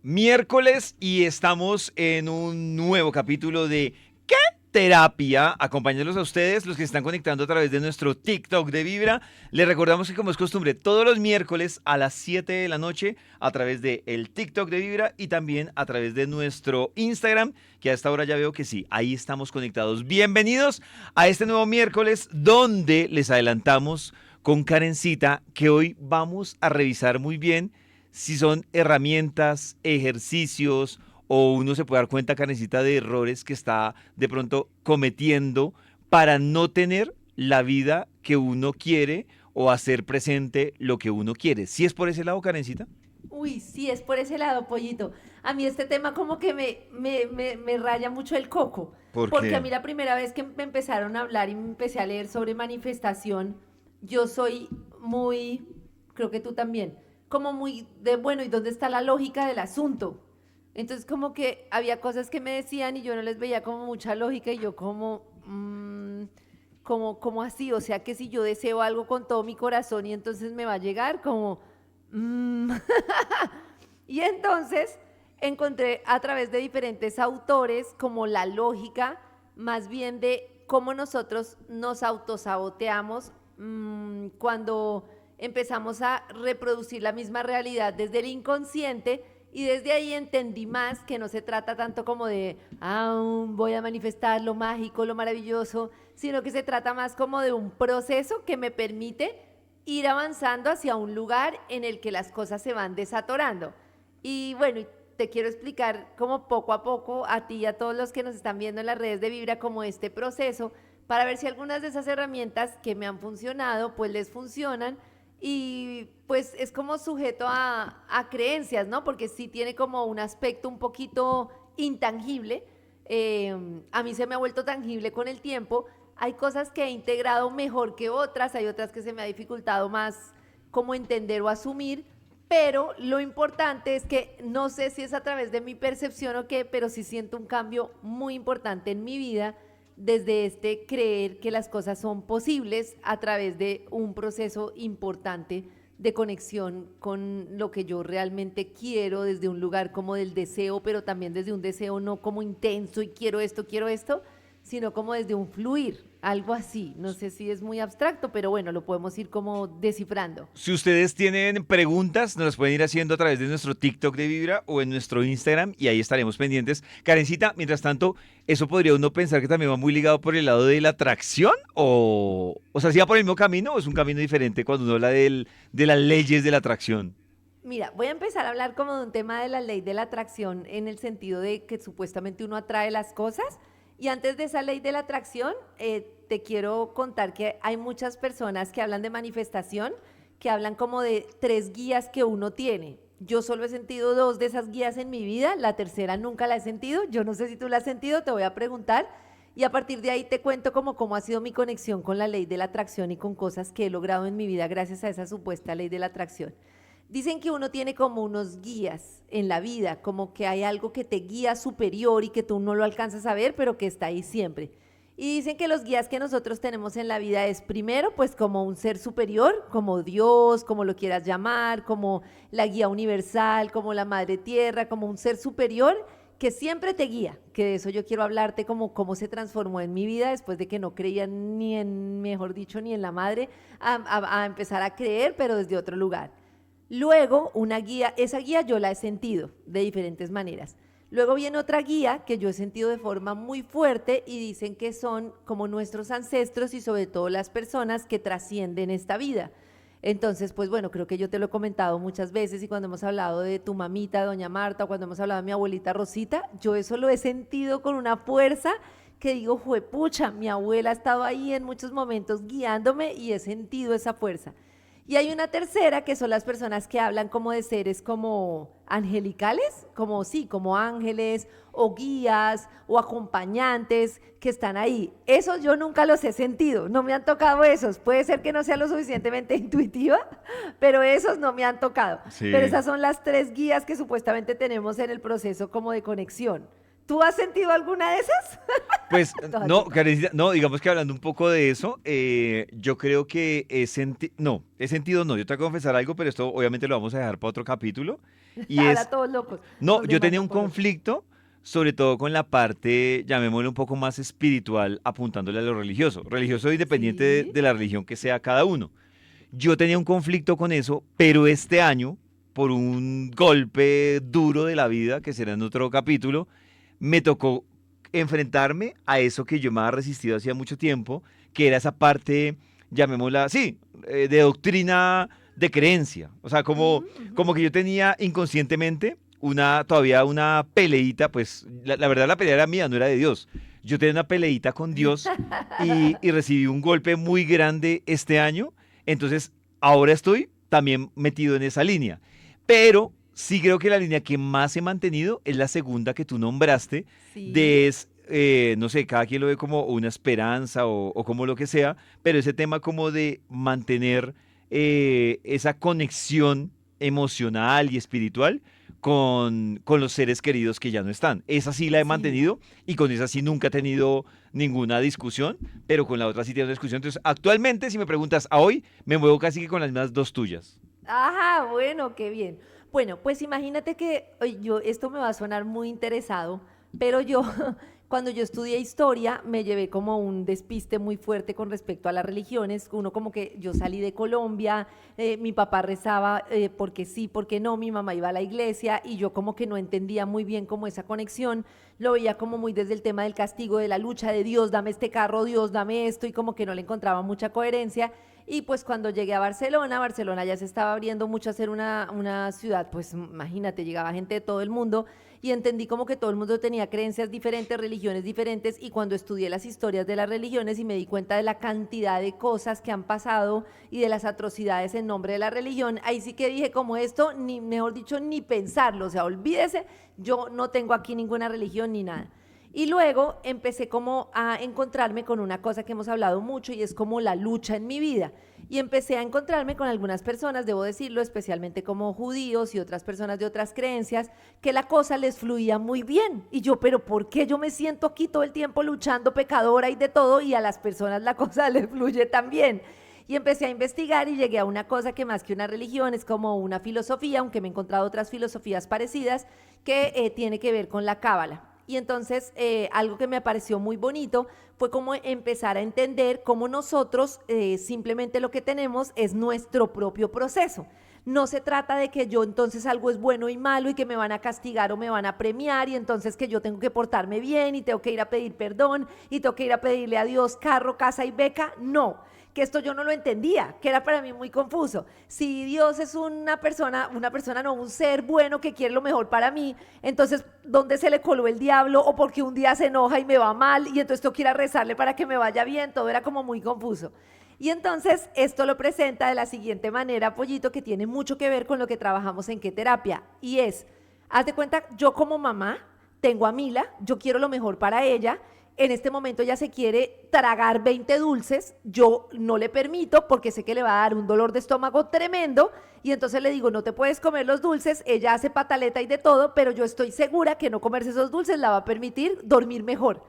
miércoles y estamos en un nuevo capítulo de ¿Qué terapia? Acompañándolos a ustedes, los que se están conectando a través de nuestro TikTok de Vibra. Les recordamos que como es costumbre, todos los miércoles a las 7 de la noche a través de el TikTok de Vibra y también a través de nuestro Instagram, que a esta hora ya veo que sí, ahí estamos conectados. Bienvenidos a este nuevo miércoles donde les adelantamos con Karencita que hoy vamos a revisar muy bien si son herramientas, ejercicios o uno se puede dar cuenta, Karencita, de errores que está de pronto cometiendo para no tener la vida que uno quiere o hacer presente lo que uno quiere. ¿Sí es por ese lado, Karencita? Uy, sí, es por ese lado, pollito. A mí este tema como que me raya mucho el coco, ¿Por porque a qué? mí la primera vez que me empezaron a hablar y me empecé a leer sobre manifestación, yo soy muy, creo que tú también, como muy de, bueno, ¿y dónde está la lógica del asunto? Entonces como que había cosas que me decían y yo no les veía como mucha lógica y yo como, como así, o sea que si yo deseo algo con todo mi corazón y entonces me va a llegar como... Mm. Y entonces encontré a través de diferentes autores como la lógica más bien de cómo nosotros nos autosaboteamos cuando empezamos a reproducir la misma realidad desde el inconsciente y desde ahí entendí más que no se trata tanto como de voy a manifestar lo mágico, lo maravilloso, sino que se trata más como de un proceso que me permite ir avanzando hacia un lugar en el que las cosas se van desatorando. Y bueno, te quiero explicar como poco a poco a ti y a todos los que nos están viendo en las redes de Vibra como este proceso para ver si algunas de esas herramientas que me han funcionado pues les funcionan y pues es como sujeto a creencias, ¿no? Porque sí tiene como un aspecto un poquito intangible. A mí se me ha vuelto tangible con el tiempo. Hay cosas que he integrado mejor que otras, hay otras que se me ha dificultado más como entender o asumir, pero lo importante es que no sé si es a través de mi percepción o qué, pero sí siento un cambio muy importante en mi vida desde este creer que las cosas son posibles a través de un proceso importante de conexión con lo que yo realmente quiero desde un lugar como del deseo, pero también desde un deseo no como intenso y quiero esto, sino como desde un fluir, algo así. No sé si es muy abstracto, pero bueno, lo podemos ir como descifrando. Si ustedes tienen preguntas, nos las pueden ir haciendo a través de nuestro TikTok de Vibra o en nuestro Instagram y ahí estaremos pendientes. Karencita, mientras tanto, ¿eso podría uno pensar que también va muy ligado por el lado de la atracción? O sea, ¿sí va por el mismo camino o es un camino diferente cuando uno habla de las leyes de la atracción? Mira, voy a empezar a hablar como de un tema de la ley de la atracción en el sentido de que supuestamente uno atrae las cosas. Y antes de esa ley de la atracción, te quiero contar que hay muchas personas que hablan de manifestación, que hablan como de tres guías que uno tiene. Yo solo he sentido dos de esas guías en mi vida, la tercera nunca la he sentido. Yo no sé si tú la has sentido, te voy a preguntar. Y a partir de ahí te cuento como cómo ha sido mi conexión con la ley de la atracción y con cosas que he logrado en mi vida gracias a esa supuesta ley de la atracción. Dicen que uno tiene como unos guías en la vida, como que hay algo que te guía superior y que tú no lo alcanzas a ver, pero que está ahí siempre. Y dicen que los guías que nosotros tenemos en la vida es primero, pues como un ser superior, como Dios, como lo quieras llamar, como la guía universal, como la madre tierra, como un ser superior que siempre te guía, que de eso yo quiero hablarte como cómo se transformó en mi vida después de que no creía ni en, mejor dicho, ni en la madre, a empezar a creer, pero desde otro lugar. Luego, una guía, esa guía yo la he sentido de diferentes maneras. Luego viene otra guía que yo he sentido de forma muy fuerte y dicen que son como nuestros ancestros y sobre todo las personas que trascienden esta vida. Entonces, pues bueno, creo que yo te lo he comentado muchas veces y cuando hemos hablado de tu mamita, doña Marta, o cuando hemos hablado de mi abuelita Rosita, yo eso lo he sentido con una fuerza que digo, juepucha, mi abuela ha estado ahí en muchos momentos guiándome y he sentido esa fuerza. Y hay una tercera que son las personas que hablan como de seres como angelicales, como sí, como ángeles o guías o acompañantes que están ahí. Esos yo nunca los he sentido, no me han tocado esos. Puede ser que no sea lo suficientemente intuitiva, pero esos no me han tocado. Pero Sí. esas son las tres guías que supuestamente tenemos en el proceso como de conexión. ¿Tú has sentido alguna de esas? Pues Todas no, locas. Karencita, no, digamos que hablando un poco de eso, yo creo que he sentido, no, yo te voy a confesar algo, pero esto obviamente lo vamos a dejar para otro capítulo. Y Ahora es, todos locos, no, los yo demás tenía un locos locos. conflicto, sobre todo con la parte, llamémoslo un poco más espiritual, apuntándole a lo religioso. Religioso independiente Sí, de la religión que sea cada uno. Yo tenía un conflicto con eso, pero este año, por un golpe duro de la vida, que será en otro capítulo, me tocó enfrentarme a eso que yo me había resistido hacía mucho tiempo, que era esa parte, llamémosla, sí, de doctrina de creencia. O sea, ujú, ujú. como que yo tenía inconscientemente todavía una peleita, pues la verdad la pelea era mía, no era de Dios. Yo tenía una peleita con Dios y recibí un golpe muy grande este año, entonces ahora estoy también metido en esa línea. Pero sí creo que la línea que más he mantenido es la segunda que tú nombraste, Sí, no sé, cada quien lo ve como una esperanza o como lo que sea, pero ese tema como de mantener esa conexión emocional y espiritual con los seres queridos que ya no están. Esa sí la he sí. mantenido y con esa sí nunca he tenido ninguna discusión, pero con la otra sí tengo una discusión. Entonces, actualmente, si me preguntas a hoy, me muevo casi que con las mismas dos tuyas. Ajá, bueno, qué bien. Bueno, pues imagínate que oye, esto me va a sonar muy interesado, pero yo, cuando yo estudié historia, me llevé como un despiste muy fuerte con respecto a las religiones. Uno como que yo salí de Colombia, mi papá rezaba porque sí, porque no, mi mamá iba a la iglesia y yo como que no entendía muy bien como esa conexión. Lo veía como muy desde el tema del castigo, de la lucha de Dios, dame este carro, Dios, dame esto, y como que no le encontraba mucha coherencia. Y pues cuando llegué a Barcelona, Barcelona ya se estaba abriendo mucho a ser una ciudad, pues imagínate, llegaba gente de todo el mundo y entendí como que todo el mundo tenía creencias diferentes, religiones diferentes, y cuando estudié las historias de las religiones y me di cuenta de la cantidad de cosas que han pasado y de las atrocidades en nombre de la religión, ahí sí que dije como esto, ni mejor dicho, ni pensarlo, o sea, olvídese, yo no tengo aquí ninguna religión ni nada. Y luego empecé como a encontrarme con una cosa que hemos hablado mucho y es como la lucha en mi vida. Y empecé a encontrarme con algunas personas, debo decirlo, especialmente como judíos y otras personas de otras creencias, que la cosa les fluía muy bien. Y yo, pero ¿por qué yo me siento aquí todo el tiempo luchando pecadora y de todo y a las personas la cosa les fluye tan bien? Y empecé a investigar y llegué a una cosa que más que una religión es como una filosofía, aunque me he encontrado otras filosofías parecidas, que tiene que ver con la cábala. Y entonces algo que me pareció muy bonito fue como empezar a entender cómo nosotros simplemente lo que tenemos es nuestro propio proceso. No se trata de que yo entonces algo es bueno y malo y que me van a castigar o me van a premiar y entonces que yo tengo que portarme bien y tengo que ir a pedir perdón y tengo que ir a pedirle a Dios carro, casa y beca. No, que esto yo no lo entendía, que era para mí muy confuso. Si Dios es una persona no, un ser bueno que quiere lo mejor para mí, entonces, ¿dónde se le coló el diablo? O porque un día se enoja y me va mal y entonces tengo que ir a rezarle para que me vaya bien, todo era como muy confuso. Y entonces esto lo presenta de la siguiente manera, Pollito, que tiene mucho que ver con lo que trabajamos en qué terapia. Y es, haz de cuenta, yo como mamá tengo a Mila, yo quiero lo mejor para ella, en este momento ella se quiere tragar 20 dulces, yo no le permito porque sé que le va a dar un dolor de estómago tremendo y entonces le digo, no te puedes comer los dulces, ella hace pataleta y de todo, pero yo estoy segura que no comerse esos dulces la va a permitir dormir mejor.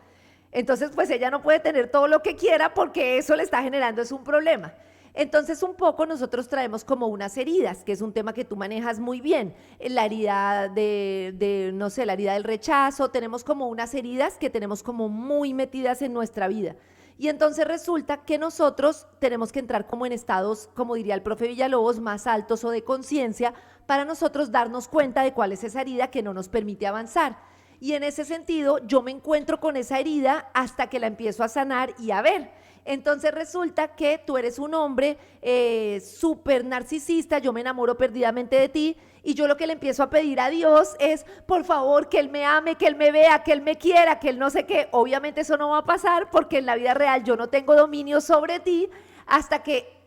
Entonces, pues ella no puede tener todo lo que quiera porque eso le está generando es un problema. Entonces, un poco nosotros traemos como unas heridas, que es un tema que tú manejas muy bien. La herida no sé, la herida del rechazo, tenemos como unas heridas que tenemos como muy metidas en nuestra vida. Y entonces resulta que nosotros tenemos que entrar como en estados, como diría el profe Villalobos, más altos o de conciencia, para nosotros darnos cuenta de cuál es esa herida que no nos permite avanzar. Y en ese sentido, yo me encuentro con esa herida hasta que la empiezo a sanar y a ver. Entonces resulta que tú eres un hombre súper narcisista, yo me enamoro perdidamente de ti y yo lo que le empiezo a pedir a Dios es, por favor, que Él me ame, que Él me vea, que Él me quiera, que Él no sé qué. Obviamente eso no va a pasar porque en la vida real yo no tengo dominio sobre ti hasta que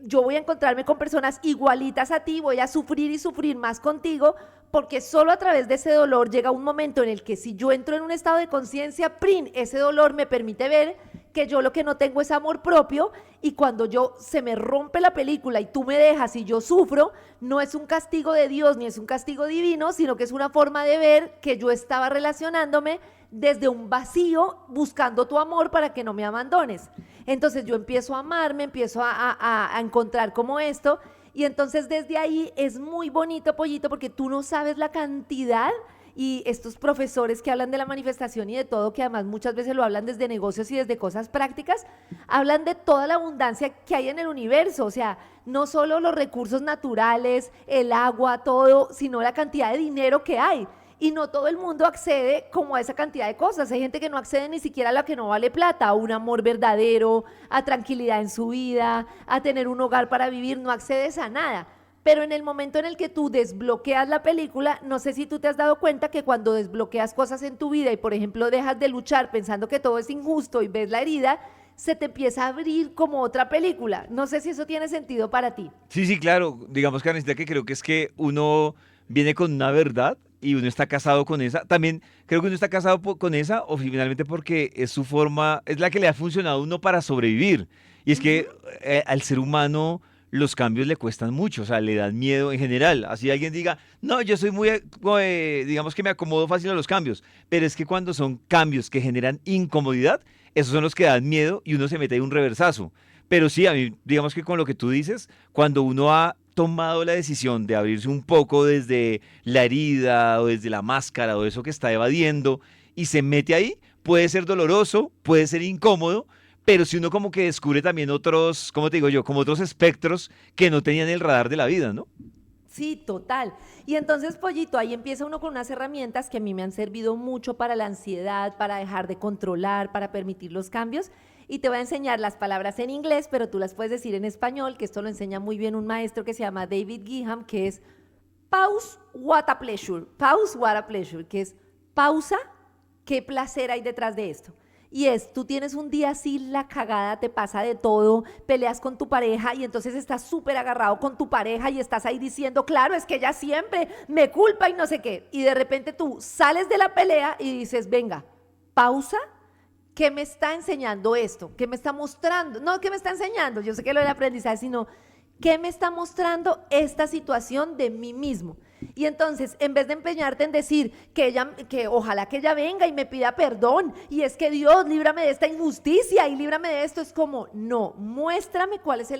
yo voy a encontrarme con personas igualitas a ti, voy a sufrir y sufrir más contigo, porque solo a través de ese dolor llega un momento en el que si yo entro en un estado de conciencia, ¡prin!, ese dolor me permite ver que yo lo que no tengo es amor propio y cuando yo se me rompe la película y tú me dejas y yo sufro, no es un castigo de Dios ni es un castigo divino, sino que es una forma de ver que yo estaba relacionándome desde un vacío buscando tu amor para que no me abandones. Entonces yo empiezo a amarme, empiezo a encontrar como esto Y entonces desde ahí es muy bonito, Pollito, porque tú no sabes la cantidad y estos profesores que hablan de la manifestación y de todo, que además muchas veces lo hablan desde negocios y desde cosas prácticas, hablan de toda la abundancia que hay en el universo, o sea, no solo los recursos naturales, el agua, todo, sino la cantidad de dinero que hay. Y no todo el mundo accede como a esa cantidad de cosas. Hay gente que no accede ni siquiera a lo que no vale plata, a un amor verdadero, a tranquilidad en su vida, a tener un hogar para vivir, no accedes a nada. Pero en el momento en el que tú desbloqueas la película, no sé si tú te has dado cuenta que cuando desbloqueas cosas en tu vida y, por ejemplo, dejas de luchar pensando que todo es injusto y ves la herida, se te empieza a abrir como otra película. No sé si eso tiene sentido para ti. Sí, sí, claro. Digamos, Karencita, que creo que es que uno viene con una verdad y uno está casado con esa. También creo que uno está casado con esa o finalmente porque es su forma, es la que le ha funcionado a uno para sobrevivir. Y es que al ser humano los cambios le cuestan mucho, o sea, le dan miedo en general. Así alguien diga, no, yo soy muy, digamos que me acomodo fácil a los cambios, pero es que cuando son cambios que generan incomodidad, esos son los que dan miedo y uno se mete ahí un reversazo. Pero sí, a mí, digamos que con lo que tú dices, cuando uno ha tomado la decisión de abrirse un poco desde la herida o desde la máscara o eso que está evadiendo y se mete ahí, puede ser doloroso, puede ser incómodo, pero si uno como que descubre también otros, ¿cómo te digo yo? Como otros espectros que no tenían el radar de la vida, ¿no? Sí, total. Y entonces, Pollito, ahí empieza uno con unas herramientas que a mí me han servido mucho para la ansiedad, para dejar de controlar, para permitir los cambios. Y te voy a enseñar las palabras en inglés, pero tú las puedes decir en español, que esto lo enseña muy bien un maestro que se llama David Giham, que es pause, what a pleasure. Pause, what a pleasure, que es pausa, qué placer hay detrás de esto. Y es, tú tienes un día así, la cagada, te pasa de todo, peleas con tu pareja y entonces estás súper agarrado con tu pareja y estás ahí diciendo, claro, es que ella siempre me culpa y no sé qué. Y de repente tú sales de la pelea y dices, venga, pausa, ¿qué me está enseñando esto? ¿Qué me está mostrando? No, ¿qué me está enseñando? Yo sé que lo del aprendizaje, sino, ¿qué me está mostrando esta situación de mí mismo? Y entonces, en vez de empeñarte en decir que ojalá que ella venga y me pida perdón, y es que Dios, líbrame de esta injusticia y líbrame de esto, es como, no, muéstrame cuál es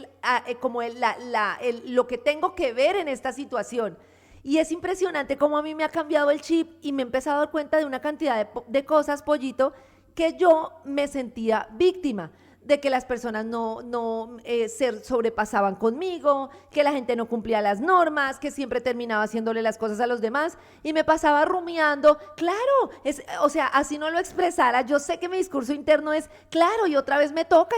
lo que tengo que ver en esta situación. Y es impresionante cómo a mí me ha cambiado el chip y me he empezado a dar cuenta de una cantidad de cosas, Pollito, que yo me sentía víctima de que las personas no se sobrepasaban conmigo, que la gente no cumplía las normas, que siempre terminaba haciéndole las cosas a los demás y me pasaba rumiando, claro, o sea, así no lo expresara, yo sé que mi discurso interno es, claro, y otra vez me toca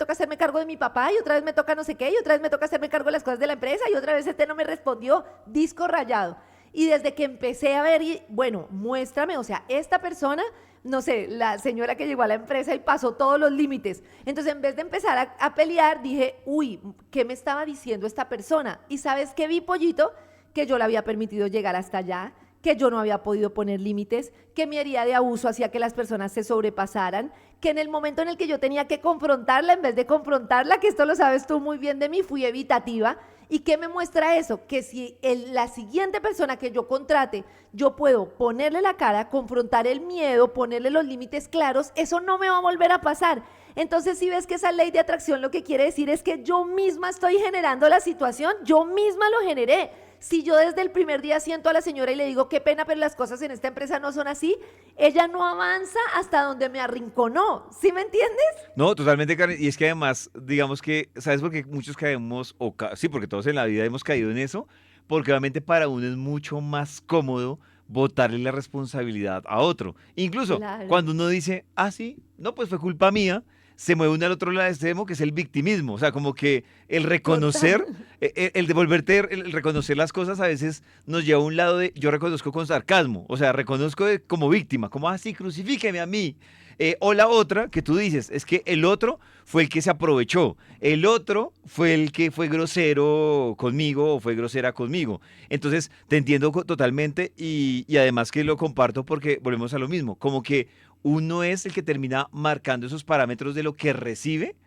hacerme cargo de mi papá, y otra vez me toca no sé qué, y otra vez me toca hacerme cargo de las cosas de la empresa, y otra vez este no me respondió, disco rayado. Y desde que empecé a ver, bueno, muéstrame, o sea, esta persona, no sé, la señora que llegó a la empresa y pasó todos los límites. Entonces, en vez de empezar a pelear, dije, uy, ¿qué me estaba diciendo esta persona? Y ¿sabes qué vi, Pollito? Que yo le había permitido llegar hasta allá, que yo no había podido poner límites, que mi herida de abuso hacía que las personas se sobrepasaran, que en el momento en el que yo tenía que confrontarla, en vez de confrontarla, que esto lo sabes tú muy bien de mí, fui evitativa. ¿Y qué me muestra eso? Que si la siguiente persona que yo contrate, yo puedo ponerle la cara, confrontar el miedo, ponerle los límites claros, eso no me va a volver a pasar. Entonces, si ves que esa ley de atracción lo que quiere decir es que yo misma estoy generando la situación, yo misma lo generé. Si yo desde el primer día siento a la señora y le digo, qué pena, pero las cosas en esta empresa no son así, ella no avanza hasta donde me arrinconó. ¿Sí me entiendes? No, totalmente, Karen. Y es que además, digamos que, ¿sabes por qué muchos caemos? Sí, porque todos en la vida hemos caído en eso, porque obviamente para uno es mucho más cómodo botarle la responsabilidad a otro. Incluso Claro. cuando uno dice, ah, sí, no, pues fue culpa mía, se mueve uno al otro lado extremo, que es el victimismo. O sea, como que el Total. reconocer, el devolverte, el reconocer las cosas a veces nos lleva a un lado de, yo reconozco con sarcasmo, o sea, reconozco como víctima, como así, crucifíqueme a mí. O la otra que tú dices, es que el otro fue el que se aprovechó, el otro fue el que fue grosero conmigo o fue grosera conmigo. Entonces, te entiendo totalmente y además que lo comparto porque volvemos a lo mismo, como que uno es el que termina marcando esos parámetros de lo que recibe,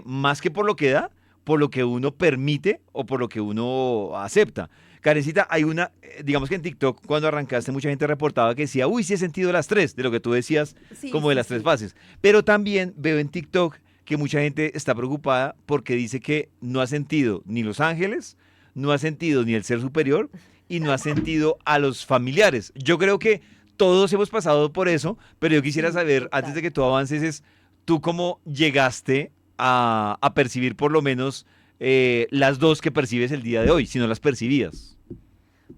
más que por lo que da, por lo que uno permite o por lo que uno acepta. Karencita, hay una, digamos que en TikTok, cuando arrancaste, mucha gente reportaba que decía, uy, sí he sentido las tres, de lo que tú decías, Sí, como de sí, las tres sí. fases. Pero también veo en TikTok que mucha gente está preocupada porque dice que no ha sentido ni los ángeles, no ha sentido ni el ser superior y no ha sentido a los familiares. Yo creo que todos hemos pasado por eso, pero yo quisiera Sí, saber, antes de total. que tú avances, es tú cómo llegaste a percibir por lo menos las dos que percibes el día de hoy, si no las percibías.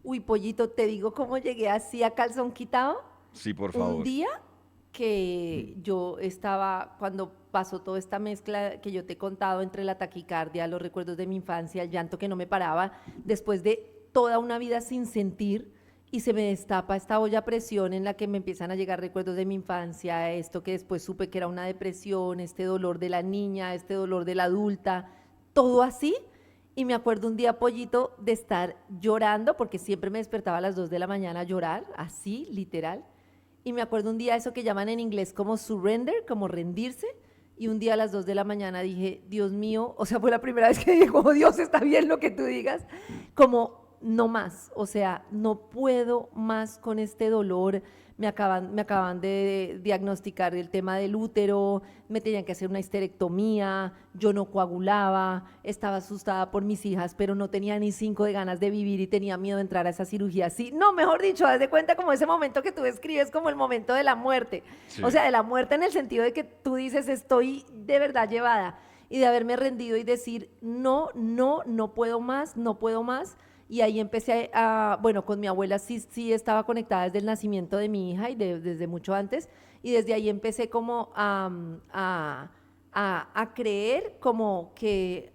Uy, pollito, te digo cómo llegué así a calzón quitado. Sí, por Un favor. día que yo estaba, cuando pasó toda esta mezcla que yo te he contado entre la taquicardia, los recuerdos de mi infancia, el llanto que no me paraba, después de toda una vida sin sentir, y se me destapa esta olla a presión en la que me empiezan a llegar recuerdos de mi infancia, esto que después supe que era una depresión, este dolor de la niña, este dolor de la adulta, todo así. Y me acuerdo un día, pollito, de estar llorando, porque siempre me despertaba a las 2 de la mañana a llorar, así, literal. Y me acuerdo un día eso que llaman en inglés como surrender, como rendirse. Y un día a las 2 de la mañana dije, Dios mío, o sea, fue la primera vez que dije, como Dios, está bien lo que tú digas, como no más, o sea, no puedo más con este dolor. Me acaban de diagnosticar el tema del útero, me tenían que hacer una histerectomía, yo no coagulaba, estaba asustada por mis hijas, pero no tenía ni 5 de ganas de vivir y tenía miedo de entrar a esa cirugía así. No, mejor dicho, haz de cuenta como ese momento que tú describes como el momento de la muerte. O Sí. sea, de la muerte en el sentido de que tú dices, estoy de verdad llevada y de haberme rendido y decir, no, no, no puedo más, no puedo más. Y ahí empecé bueno, con mi abuela sí, sí estaba conectada desde el nacimiento de mi hija y desde mucho antes. Y desde ahí empecé como a creer como que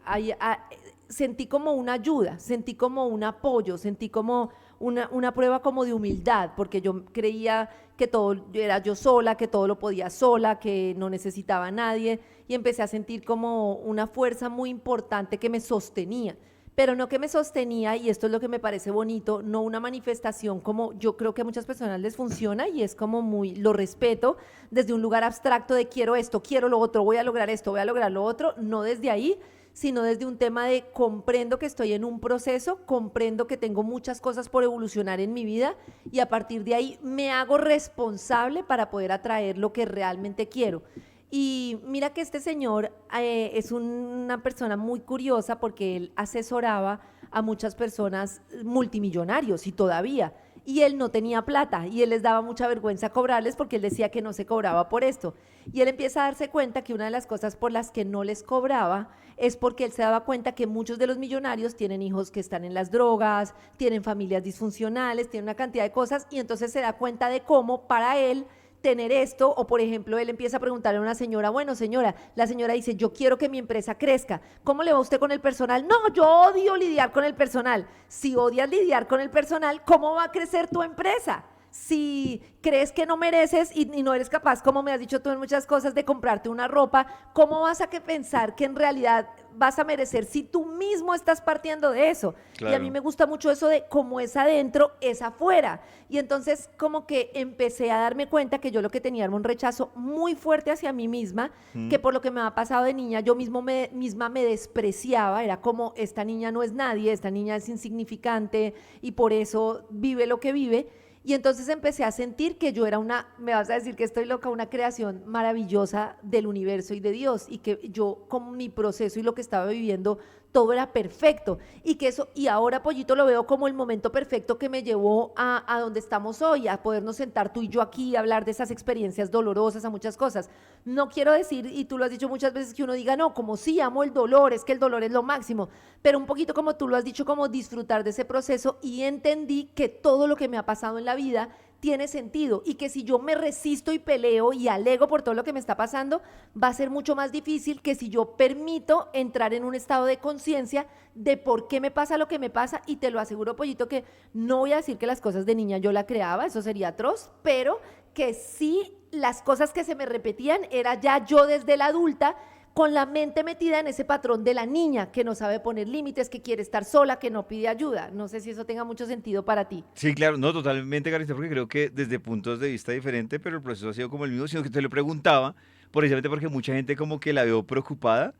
sentí como una ayuda, sentí como un apoyo, sentí como una prueba como de humildad, porque yo creía que todo era yo sola, que todo lo podía sola, que no necesitaba a nadie, y empecé a sentir como una fuerza muy importante que me sostenía, pero no que me sostenía, y esto es lo que me parece bonito, no una manifestación como yo creo que a muchas personas les funciona y es como muy, lo respeto, desde un lugar abstracto de quiero esto, quiero lo otro, voy a lograr esto, voy a lograr lo otro, no desde ahí, sino desde un tema de comprendo que estoy en un proceso, comprendo que tengo muchas cosas por evolucionar en mi vida y a partir de ahí me hago responsable para poder atraer lo que realmente quiero. Y mira que este señor es una persona muy curiosa porque él asesoraba a muchas personas multimillonarios y todavía. Y él no tenía plata y él les daba mucha vergüenza cobrarles porque él decía que no se cobraba por esto. Y él empieza a darse cuenta que una de las cosas por las que no les cobraba es porque él se daba cuenta que muchos de los millonarios tienen hijos que están en las drogas, tienen familias disfuncionales, tienen una cantidad de cosas y entonces se da cuenta de cómo para él tener esto, o por ejemplo, él empieza a preguntarle a una señora, bueno señora, la señora dice, yo quiero que mi empresa crezca, ¿cómo le va a usted con el personal? No, yo odio lidiar con el personal. Si odias lidiar con el personal, ¿cómo va a crecer tu empresa? Si crees que no mereces y no eres capaz, como me has dicho tú en muchas cosas, de comprarte una ropa, ¿cómo vas a pensar que en realidad vas a merecer si tú mismo estás partiendo de eso? Y a mí Claro. me gusta mucho eso de como es adentro, es afuera. Y entonces como que empecé a darme cuenta que yo lo que tenía era un rechazo muy fuerte hacia mí misma, que Mm. por lo que me ha pasado de niña, yo misma me despreciaba, era como, esta niña no es nadie, esta niña es insignificante y por eso vive lo que vive. Y entonces empecé a sentir que yo era me vas a decir que estoy loca, una creación maravillosa del universo y de Dios, y que yo con mi proceso y lo que estaba viviendo, todo era perfecto. Y que eso, y ahora, Pollito, lo veo como el momento perfecto que me llevó a donde estamos hoy, a podernos sentar tú y yo aquí, a hablar de esas experiencias dolorosas, a muchas cosas. No quiero decir, y tú lo has dicho muchas veces, que uno diga, no, como sí, amo el dolor, es que el dolor es lo máximo, pero un poquito como tú lo has dicho, como disfrutar de ese proceso y entendí que todo lo que me ha pasado en la vida tiene sentido y que si yo me resisto y peleo y alego por todo lo que me está pasando, va a ser mucho más difícil que si yo permito entrar en un estado de conciencia de por qué me pasa lo que me pasa. Y te lo aseguro, Pollito, que no voy a decir que las cosas de niña yo la creaba, eso sería atroz, pero que sí las cosas que se me repetían era ya yo desde la adulta con la mente metida en ese patrón de la niña que no sabe poner límites, que quiere estar sola, que no pide ayuda. No sé si eso tenga mucho sentido para ti. Sí, claro, no, totalmente, Carita, porque creo que desde puntos de vista diferentes, pero el proceso ha sido como el mismo, sino que te lo preguntaba, precisamente porque mucha gente como que la veo preocupada,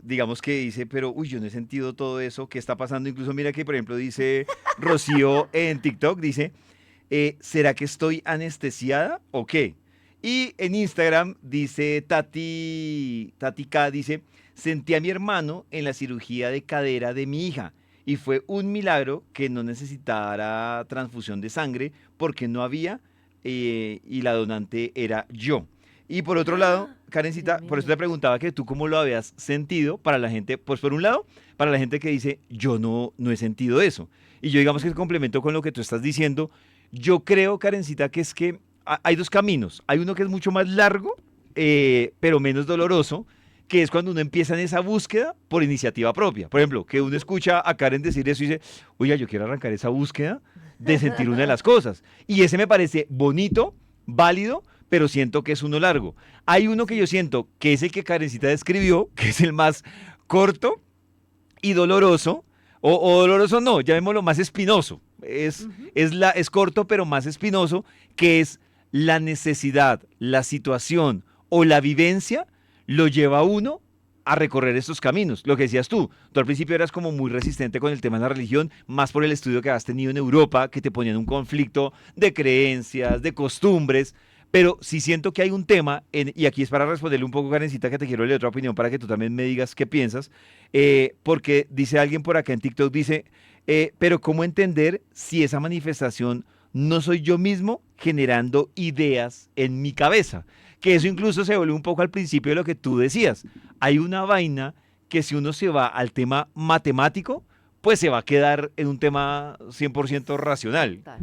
digamos que dice, pero, uy, yo no he sentido todo eso, ¿qué está pasando? Incluso mira que, por ejemplo, dice Rocío en TikTok, dice, ¿será que estoy anestesiada o qué? Y en Instagram dice Tati K, dice, sentí a mi hermano en la cirugía de cadera de mi hija y fue un milagro que no necesitara transfusión de sangre porque no había y la donante era yo. Y por otro lado, Dios Karencita, por eso mío. te preguntaba que tú cómo lo habías sentido para la gente, pues por un lado, para la gente que dice, yo no he sentido eso. Y yo digamos que complemento con lo que tú estás diciendo, yo creo, Karencita, que es que hay dos caminos. Hay uno que es mucho más largo, pero menos doloroso, que es cuando uno empieza en esa búsqueda por iniciativa propia. Por ejemplo, que uno escucha a Karen decir eso y dice, oiga, yo quiero arrancar esa búsqueda de sentir una de las cosas. Y ese me parece bonito, válido, pero siento que es uno largo. Hay uno que yo siento que es el que Karencita describió, que es el más corto y doloroso, o doloroso no, llamémoslo más espinoso. Ujú. Es corto, pero más espinoso, que es la necesidad, la situación o la vivencia lo lleva a uno a recorrer estos caminos. Lo que decías tú al principio eras como muy resistente con el tema de la religión, más por el estudio que has tenido en Europa, que te ponían un conflicto de creencias, de costumbres, pero sí siento que hay un tema, y aquí es para responderle un poco, Karencita, que te quiero leer otra opinión para que tú también me digas qué piensas, porque dice alguien por acá en TikTok, dice, pero ¿cómo entender si esa manifestación no soy yo mismo generando ideas en mi cabeza? Que eso incluso se vuelve un poco al principio de lo que tú decías. Hay una vaina que si uno se va al tema matemático, pues se va a quedar en un tema 100% racional. Total.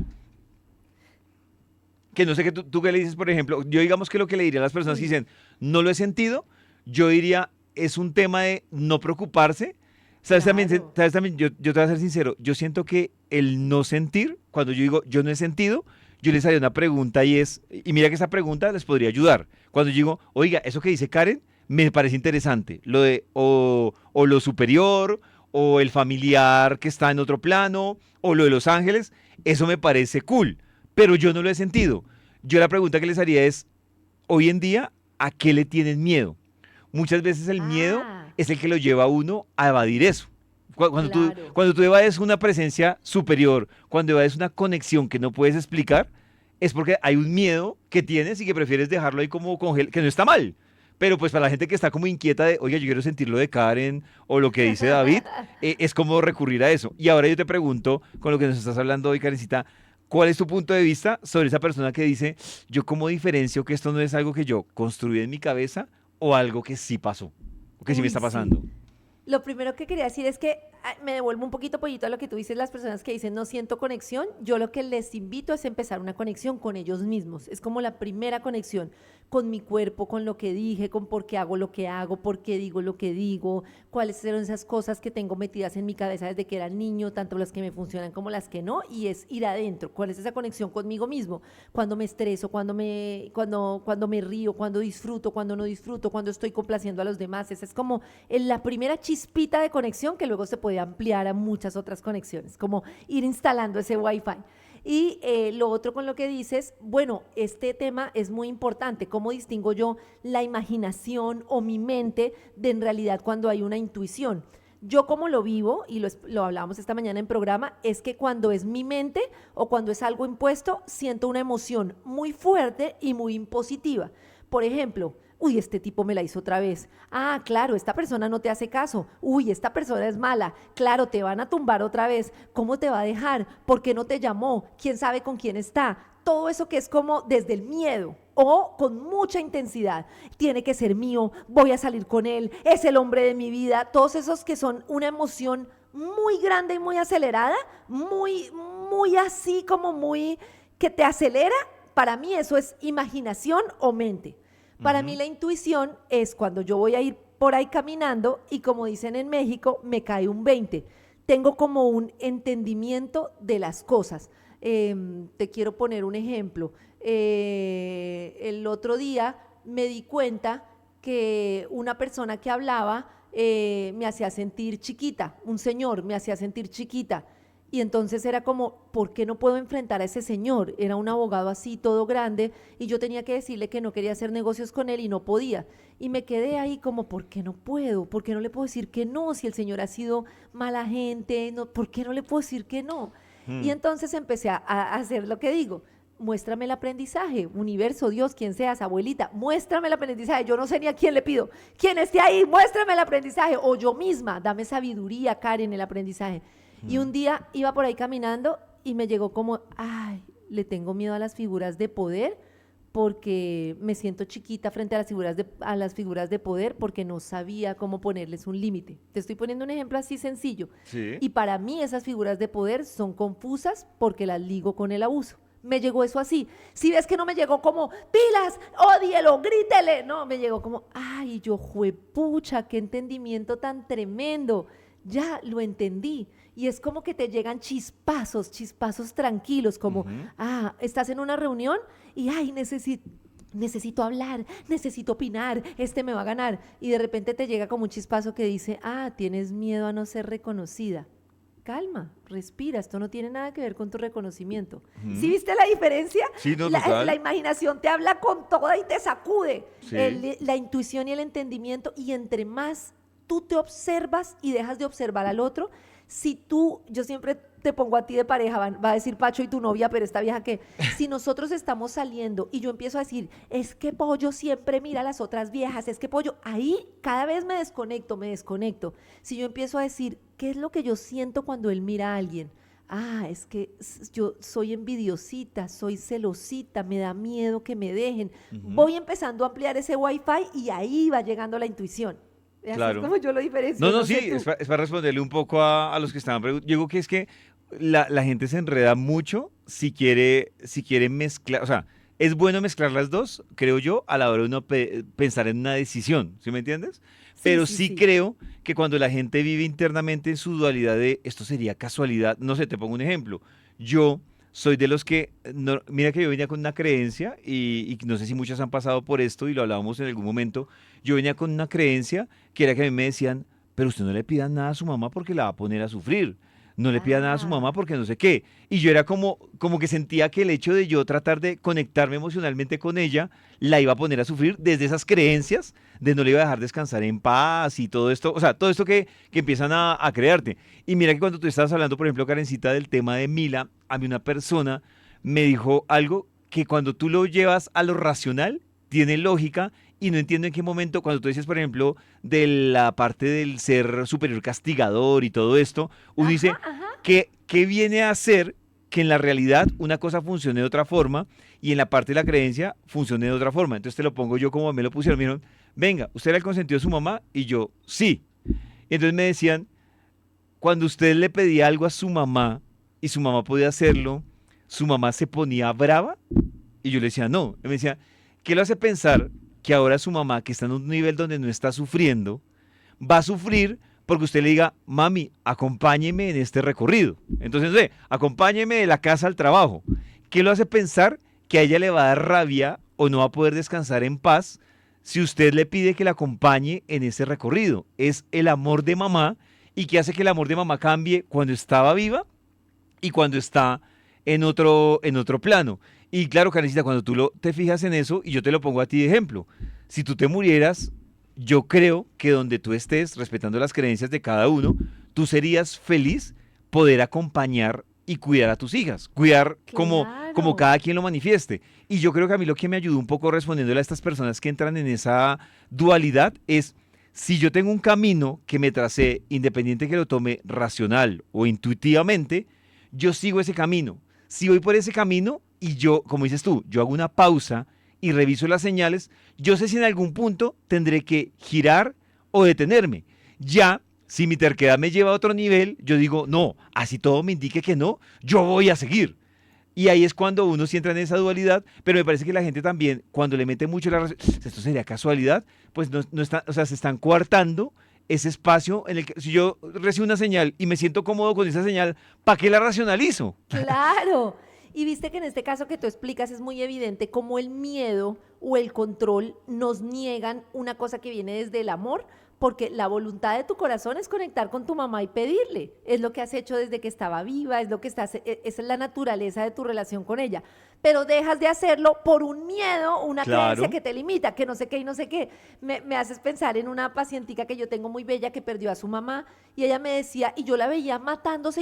Que no sé qué tú qué le dices, por ejemplo, yo digamos que lo que le diría a las personas que Uy, dicen, no lo he sentido, yo diría, es un tema de no preocuparse. ¿Sabes también, claro. sabes también yo te voy a ser sincero, yo siento que el no sentir, cuando yo digo yo no he sentido, yo les haría una pregunta y es, y mira que esa pregunta les podría ayudar. Cuando yo digo, oiga, eso que dice Karen, me parece interesante, lo de o lo superior, o el familiar que está en otro plano, o lo de los ángeles, eso me parece cool, pero yo no lo he sentido. Yo la pregunta que les haría es, hoy en día, ¿a qué le tienen miedo? Muchas veces el miedo Ah, es el que lo lleva a uno a evadir eso. claro. Cuando tú evades una presencia superior, cuando evades una conexión que no puedes explicar, es porque hay un miedo que tienes y que prefieres dejarlo ahí como que no está mal. Pero pues para la gente que está como inquieta de, oye, yo quiero sentir lo de Karen o lo que dice David, es como recurrir a eso. Y ahora yo te pregunto, con lo que nos estás hablando hoy, Karencita, ¿cuál es tu punto de vista sobre esa persona que dice, yo cómo diferencio que esto no es algo que yo construí en mi cabeza o algo que sí pasó, o que sí me Uy, está sí. pasando? Lo primero que quería decir es que me devuelvo un poquito pollito a lo que tú dices, las personas que dicen no siento conexión, yo lo que les invito es empezar una conexión con ellos mismos, es como la primera conexión con mi cuerpo, con lo que dije, con por qué hago lo que hago, por qué digo lo que digo, cuáles son esas cosas que tengo metidas en mi cabeza desde que era niño, tanto las que me funcionan como las que no, y es ir adentro, cuál es esa conexión conmigo mismo, cuando me estreso, cuando me río, cuando disfruto, cuando no disfruto, cuando estoy complaciendo a los demás, esa es como la primera chispita de conexión que luego se puede ampliar a muchas otras conexiones, como ir instalando ese wifi. Y lo otro con lo que dices, bueno, este tema es muy importante. ¿Cómo distingo yo la imaginación o mi mente de en realidad cuando hay una intuición? Yo como lo vivo, y lo hablábamos esta mañana en programa, es que cuando es mi mente o cuando es algo impuesto, siento una emoción muy fuerte y muy impositiva. Por ejemplo, uy, este tipo me la hizo otra vez. Ah, claro, esta persona no te hace caso. Uy, esta persona es mala. Claro, te van a tumbar otra vez. ¿Cómo te va a dejar? ¿Por qué no te llamó? ¿Quién sabe con quién está? Todo eso que es como desde el miedo o con mucha intensidad. Tiene que ser mío, voy a salir con él, es el hombre de mi vida. Todos esos que son una emoción muy grande y muy acelerada, muy así como muy que te acelera. Para mí eso es imaginación o mente. Para mí Ujú. la intuición es cuando yo voy a ir por ahí caminando y como dicen en México, me cae un 20. Tengo como un entendimiento de las cosas. Te quiero poner un ejemplo. El otro día me di cuenta que una persona que hablaba me hacía sentir chiquita, un señor me hacía sentir chiquita. Y entonces era como, ¿por qué no puedo enfrentar a ese señor? Era un abogado así, todo grande, y yo tenía que decirle que no quería hacer negocios con él y no podía. Y me quedé ahí como, ¿por qué no puedo? ¿Por qué no le puedo decir que no? Si el señor ha sido mala gente, no, ¿por qué no le puedo decir que no? Y Mm. entonces empecé a hacer lo que digo. muéstrame el aprendizaje, universo, Dios, quien seas, abuelita, muéstrame el aprendizaje, yo no sé ni a quién le pido, quien esté ahí, muéstrame el aprendizaje, o yo misma, dame sabiduría, Karen, el aprendizaje. Y un día iba por ahí caminando y me llegó como, ay, le tengo miedo a las figuras de poder porque me siento chiquita frente a las figuras de poder porque no sabía cómo ponerles un límite. Te estoy poniendo un ejemplo así sencillo. Sí. Y para mí esas figuras de poder son confusas porque las ligo con el abuso. Me llegó eso así. Si ves que no me llegó como, pilas, ódielo, grítele. No, me llegó como, ay, yo juepucha, qué entendimiento tan tremendo. Ya lo entendí. Y es como que te llegan chispazos tranquilos, como, estás en una reunión y, ay, necesito hablar, necesito opinar, este me va a ganar. Y de repente te llega como un chispazo que dice, tienes miedo a no ser reconocida. Calma, respira, esto no tiene nada que ver con tu reconocimiento. ¿Sí viste la diferencia? Sí, no, total. La imaginación te habla con toda y te sacude. Sí. La intuición y el entendimiento, y entre más tú te observas y dejas de observar al otro, yo siempre te pongo a ti de pareja, va a decir Pacho y tu novia, pero esta vieja que, si nosotros estamos saliendo y yo empiezo a decir, es que Pollo siempre mira a las otras viejas, es que Pollo, ahí cada vez me desconecto. Si yo empiezo a decir, ¿qué es lo que yo siento cuando él mira a alguien? Es que yo soy envidiosita, soy celosita, me da miedo que me dejen. Voy empezando a ampliar ese wifi y ahí va llegando la intuición. Claro. Así es como yo lo diferencio. No, sí, es para responderle un poco a los que estaban preguntando. Yo digo que es que la gente se enreda mucho si quiere mezclar, o sea, es bueno mezclar las dos, creo yo, a la hora de uno pensar en una decisión, ¿sí me entiendes? Pero sí creo que cuando la gente vive internamente en su dualidad de esto sería casualidad, no sé, te pongo un ejemplo. Yo soy de los que, mira que yo venía con una creencia y no sé si muchas han pasado por esto y lo hablábamos en algún momento, yo venía con una creencia que era que a mí me decían, pero usted no le pida nada a su mamá porque la va a poner a sufrir, no le pida nada a su mamá porque no sé qué. Y yo era como que sentía que el hecho de yo tratar de conectarme emocionalmente con ella, la iba a poner a sufrir desde esas creencias de no le iba a dejar descansar en paz y todo esto, o sea, todo esto que empiezan a crearte. Y mira que cuando tú estabas hablando, por ejemplo, Karencita, del tema de Mila, a mí una persona me dijo algo que cuando tú lo llevas a lo racional, tiene lógica y no entiendo en qué momento, cuando tú dices, por ejemplo, de la parte del ser superior castigador y todo esto, uno dice, ¿qué viene a hacer que en la realidad una cosa funcione de otra forma y en la parte de la creencia funcione de otra forma? Entonces te lo pongo yo como me lo pusieron, me dijeron, venga, ¿usted era el consentido de su mamá? Y yo, sí. Y entonces me decían, cuando usted le pedía algo a su mamá y su mamá podía hacerlo, ¿su mamá se ponía brava? Y yo le decía, no. Y me decía, ¿qué lo hace pensar que ahora su mamá, que está en un nivel donde no está sufriendo, va a sufrir porque usted le diga, mami, acompáñeme en este recorrido? Entonces, no sé, acompáñeme de la casa al trabajo. ¿Qué lo hace pensar que a ella le va a dar rabia o no va a poder descansar en paz si usted le pide que la acompañe en ese recorrido? Es el amor de mamá, y que hace que el amor de mamá cambie cuando estaba viva y cuando está en otro plano. Y claro, Karencita, cuando tú te fijas en eso, y yo te lo pongo a ti de ejemplo, si tú te murieras, yo creo que donde tú estés, respetando las creencias de cada uno, tú serías feliz poder acompañar y cuidar a tus hijas, cuidar como cada quien lo manifieste. Y yo creo que a mí lo que me ayudó un poco respondiéndole a estas personas que entran en esa dualidad es, si yo tengo un camino que me tracé, independiente que lo tome racional o intuitivamente, yo sigo ese camino. Si voy por ese camino y yo, como dices tú, yo hago una pausa y reviso las señales, yo sé si en algún punto tendré que girar o detenerme. Ya, si mi terquedad me lleva a otro nivel, yo digo, no, así todo me indique que no, yo voy a seguir. Y ahí es cuando uno sí entra en esa dualidad, pero me parece que la gente también, cuando le mete mucho esto sería casualidad, pues no está, o sea, se están coartando ese espacio en el que, si yo recibo una señal y me siento cómodo con esa señal, ¿para qué la racionalizo? Claro. Y viste que en este caso que tú explicas es muy evidente cómo el miedo o el control nos niegan una cosa que viene desde el amor, porque la voluntad de tu corazón es conectar con tu mamá y pedirle. Es lo que has hecho desde que estaba viva, es lo que estás, esa es la naturaleza de tu relación con ella. Pero dejas de hacerlo por un miedo, una creencia Claro. que te limita, que no sé qué y no sé qué. Me haces pensar en una pacientica que yo tengo muy bella que perdió a su mamá y ella me decía, y yo la veía matándose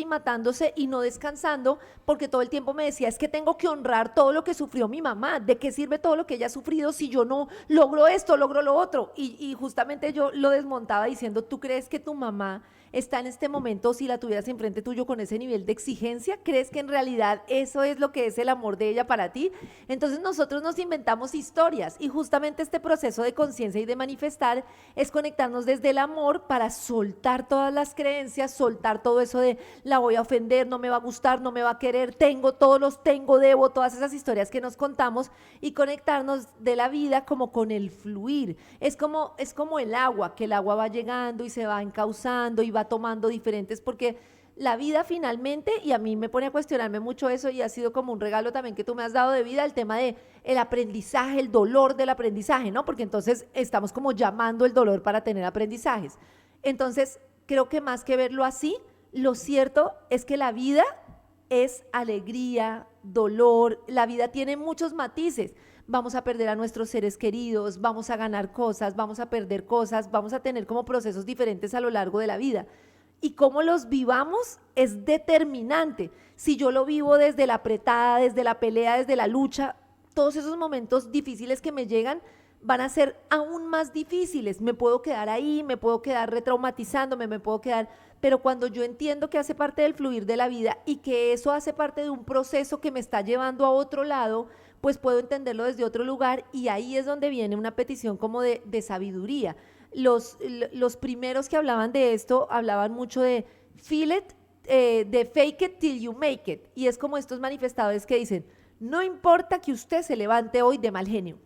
y no descansando, porque todo el tiempo me decía, es que tengo que honrar todo lo que sufrió mi mamá. ¿De qué sirve todo lo que ella ha sufrido si yo no logro esto, logro lo otro? Y justamente yo lo desmontaba diciendo, ¿tú crees que tu mamá está en este momento, si la tuvieras enfrente tuyo con ese nivel de exigencia? ¿Crees que en realidad eso es lo que es el amor de ella para ti? Entonces nosotros nos inventamos historias y justamente este proceso de conciencia y de manifestar es conectarnos desde el amor para soltar todas las creencias, soltar todo eso de la voy a ofender, no me va a gustar, no me va a querer, tengo, todos los tengo, debo, todas esas historias que nos contamos y conectarnos de la vida como con el fluir. Es como el agua, que el agua va llegando y se va encauzando y va tomando diferentes, porque la vida finalmente, y a mí me pone a cuestionarme mucho eso y ha sido como un regalo también que tú me has dado de vida, el tema de el aprendizaje, el dolor del aprendizaje, ¿no? Porque entonces estamos como llamando el dolor para tener aprendizajes. Entonces, creo que más que verlo así, lo cierto es que la vida es alegría, dolor, la vida tiene muchos matices. Vamos a perder a nuestros seres queridos, vamos a ganar cosas, vamos a perder cosas, vamos a tener como procesos diferentes a lo largo de la vida. Y cómo los vivamos es determinante. Si yo lo vivo desde la apretada, desde la pelea, desde la lucha, todos esos momentos difíciles que me llegan van a ser aún más difíciles. Me puedo quedar ahí, me puedo quedar retraumatizándome, me puedo quedar, pero cuando yo entiendo que hace parte del fluir de la vida y que eso hace parte de un proceso que me está llevando a otro lado, pues puedo entenderlo desde otro lugar y ahí es donde viene una petición como de sabiduría. Los primeros que hablaban de esto hablaban mucho de feel it, de fake it till you make it, y es como estos manifestadores que dicen, no importa que usted se levante hoy de mal genio,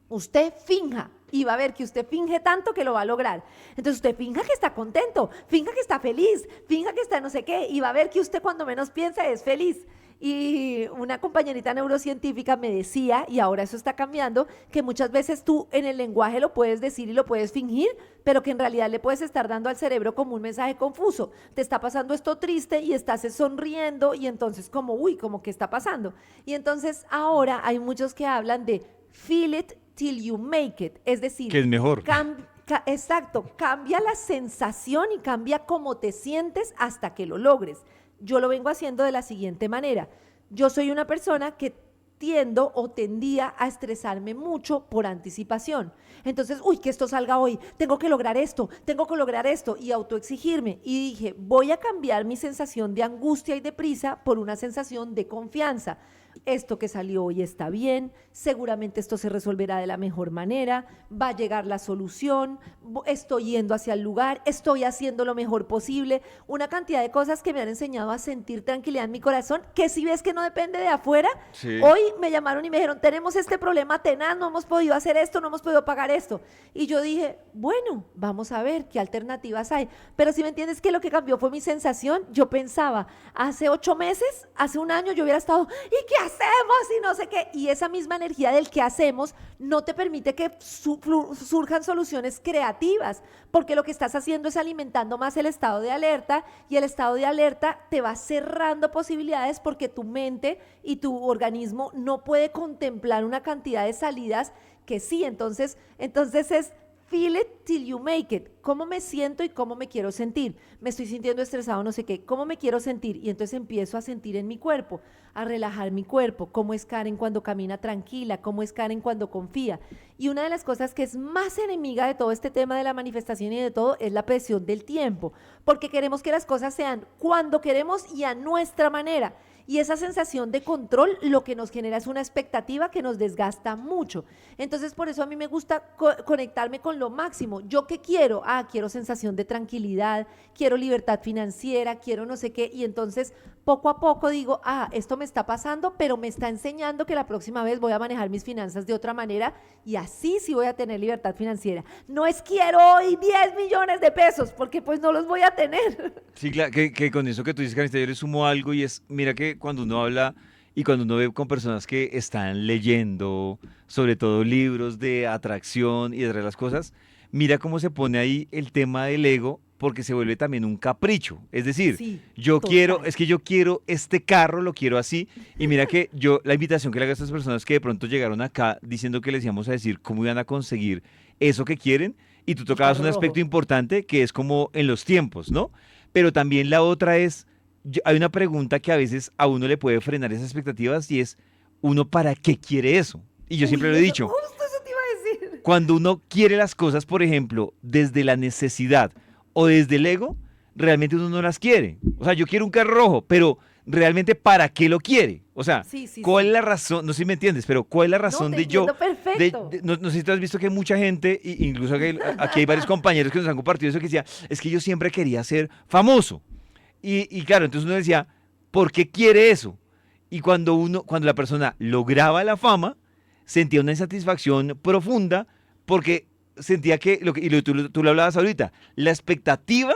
usted finja y va a ver que usted finge tanto que lo va a lograr. Entonces usted finja que está contento, finja que está feliz, finja que está no sé qué y va a ver que usted cuando menos piensa es feliz. Y una compañerita neurocientífica me decía, y ahora eso está cambiando, que muchas veces tú en el lenguaje lo puedes decir y lo puedes fingir, pero que en realidad le puedes estar dando al cerebro como un mensaje confuso. Te está pasando esto triste y estás sonriendo y entonces como, uy, como que está pasando. Y entonces ahora hay muchos que hablan de feel it till you make it, es decir, Que es mejor. exacto, cambia la sensación y cambia cómo te sientes hasta que lo logres. Yo lo vengo haciendo de la siguiente manera. Yo soy una persona que tiendo o tendía a estresarme mucho por anticipación. Entonces, uy, que esto salga hoy, tengo que lograr esto y autoexigirme. Y dije, voy a cambiar mi sensación de angustia y de prisa por una sensación de confianza. Esto que salió hoy está bien, seguramente esto se resolverá de la mejor manera, va a llegar la solución, estoy yendo hacia el lugar, estoy haciendo lo mejor posible, una cantidad de cosas que me han enseñado a sentir tranquilidad en mi corazón, que si ves que no depende de afuera, Sí. hoy me llamaron y me dijeron, tenemos este problema tenaz, no hemos podido hacer esto, no hemos podido pagar esto, y yo dije, bueno, vamos a ver qué alternativas hay, pero si me entiendes que lo que cambió fue mi sensación, yo pensaba, hace 8 meses, hace un año yo hubiera estado, ¿y qué hacemos? Y no sé qué. Y esa misma energía del que hacemos no te permite que surjan soluciones creativas, porque lo que estás haciendo es alimentando más el estado de alerta y el estado de alerta te va cerrando posibilidades porque tu mente y tu organismo no puede contemplar una cantidad de salidas que sí. Entonces es feel it till you make it. ¿Cómo me siento y cómo me quiero sentir? Me estoy sintiendo estresado, no sé qué. ¿Cómo me quiero sentir? Y entonces empiezo a sentir en mi cuerpo, a relajar mi cuerpo. ¿Cómo es Karen cuando camina tranquila? ¿Cómo es Karen cuando confía? Y una de las cosas que es más enemiga de todo este tema de la manifestación y de todo es la presión del tiempo. Porque queremos que las cosas sean cuando queremos y a nuestra manera. Y esa sensación de control lo que nos genera es una expectativa que nos desgasta mucho. Entonces, por eso a mí me gusta conectarme con lo máximo. ¿Yo qué quiero? Quiero sensación de tranquilidad, quiero libertad financiera, quiero no sé qué. Y entonces, poco a poco digo, esto me está pasando, pero me está enseñando que la próxima vez voy a manejar mis finanzas de otra manera y así sí voy a tener libertad financiera. No es quiero hoy 10 millones de pesos, porque pues no los voy a tener. Sí, claro, que con eso que tú dices, Carita, yo le sumo algo y es, mira que cuando uno habla y cuando uno ve con personas que están leyendo, sobre todo libros de atracción y de las cosas, mira cómo se pone ahí el tema del ego, porque se vuelve también un capricho. Es decir, Sí, yo quiero, total. es que yo quiero este carro, lo quiero así. Y mira que yo, la invitación que le hago a estas personas que de pronto llegaron acá diciendo que les íbamos a decir cómo iban a conseguir eso que quieren, y tú El tocabas carro un aspecto rojo. importante que es como en los tiempos, ¿no? Pero también la otra es, hay una pregunta que a veces a uno le puede frenar esas expectativas y es, ¿uno para qué quiere eso? Y yo siempre Uy, lo he eso, dicho, justo eso te iba a decir. cuando uno quiere las cosas, por ejemplo, desde la necesidad o desde el ego, realmente uno no las quiere. O sea, yo quiero un carro rojo, pero realmente ¿para qué lo quiere? O sea, Sí, sí, ¿cuál es sí. la razón? No sé si me entiendes, pero ¿cuál es la No, razón te de yo? entiendo perfecto. No, no sé si tú has visto que hay mucha gente, incluso aquí hay varios compañeros que nos han compartido eso, que decía, es que yo siempre quería ser famoso. Y claro, entonces uno decía, ¿por qué quiere eso? Y cuando la persona lograba la fama, sentía una insatisfacción profunda porque sentía que, tú lo hablabas ahorita, la expectativa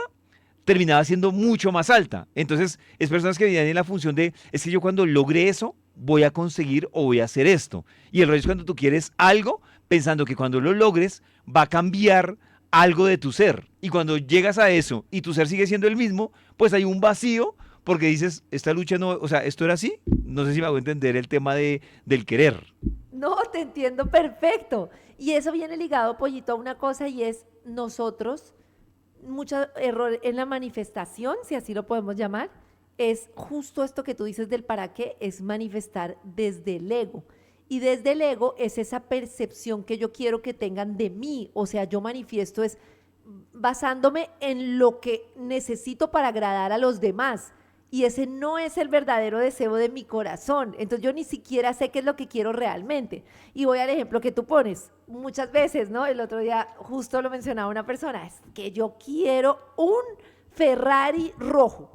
terminaba siendo mucho más alta. Entonces, es personas que vivían en la función de, es que yo cuando logre eso, voy a conseguir o voy a hacer esto. Y el rollo es cuando tú quieres algo, pensando que cuando lo logres, va a cambiar algo de tu ser. Y cuando llegas a eso y tu ser sigue siendo el mismo, pues hay un vacío porque dices, esta lucha no, o sea, esto era así. No sé si me hago entender el tema del querer. No, te entiendo perfecto. Y eso viene ligado, Pollito, a una cosa y es nosotros, mucho error en la manifestación, si así lo podemos llamar, es justo esto que tú dices del para qué, es manifestar desde el ego. Y desde el ego es esa percepción que yo quiero que tengan de mí. O sea, yo manifiesto es basándome en lo que necesito para agradar a los demás. Y ese no es el verdadero deseo de mi corazón. Entonces yo ni siquiera sé qué es lo que quiero realmente. Y voy al ejemplo que tú pones. Muchas veces, ¿no? El otro día justo lo mencionaba una persona, es que yo quiero un Ferrari rojo.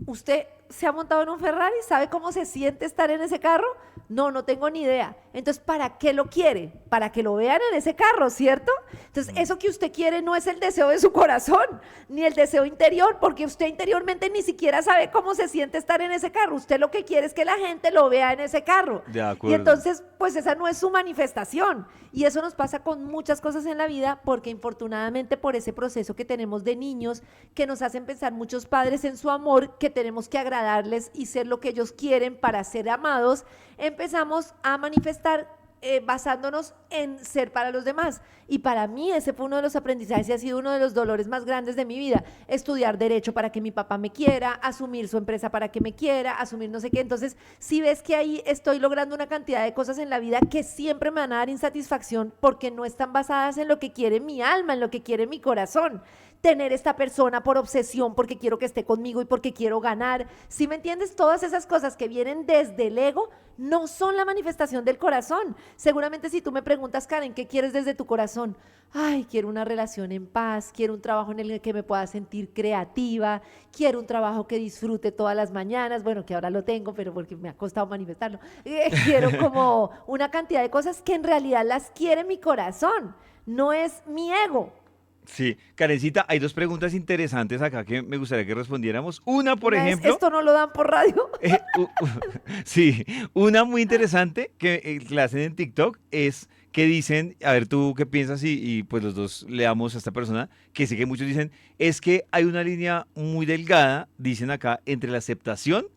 ¿Usted se ha montado en un Ferrari? ¿Sabe cómo se siente estar en ese carro? No, no tengo ni idea. Entonces, ¿para qué lo quiere? Para que lo vean en ese carro, ¿cierto? Entonces, eso que usted quiere no es el deseo de su corazón, ni el deseo interior, porque usted interiormente ni siquiera sabe cómo se siente estar en ese carro. Usted lo que quiere es que la gente lo vea en ese carro. De Y acuerdo. entonces, pues esa no es su manifestación. Y eso nos pasa con muchas cosas en la vida, porque infortunadamente por ese proceso que tenemos de niños, que nos hacen pensar muchos padres en su amor, que tenemos que agradarles y ser lo que ellos quieren para ser amados, empezamos a manifestar basándonos en ser para los demás. Y para mí ese fue uno de los aprendizajes y ha sido uno de los dolores más grandes de mi vida. Estudiar derecho para que mi papá me quiera, asumir su empresa para que me quiera, asumir no sé qué. Entonces, si ves que ahí estoy logrando una cantidad de cosas en la vida que siempre me van a dar insatisfacción porque no están basadas en lo que quiere mi alma, en lo que quiere mi corazón. Tener esta persona por obsesión porque quiero que esté conmigo y porque quiero ganar. Si me entiendes, todas esas cosas que vienen desde el ego no son la manifestación del corazón. Seguramente si tú me preguntas, Karen, ¿qué quieres desde tu corazón? Ay, quiero una relación en paz, quiero un trabajo en el que me pueda sentir creativa, quiero un trabajo que disfrute todas las mañanas, bueno, que ahora lo tengo, pero porque me ha costado manifestarlo. Quiero como una cantidad de cosas que en realidad las quiere mi corazón, no es mi ego. Sí, Karencita, hay dos preguntas interesantes acá que me gustaría que respondiéramos. Una, por Una es, ejemplo, esto no lo dan por radio. sí, una muy interesante que la hacen en TikTok es que dicen, a ver tú qué piensas y pues los dos leamos a esta persona, que sé que muchos dicen, es que hay una línea muy delgada, dicen acá, entre la aceptación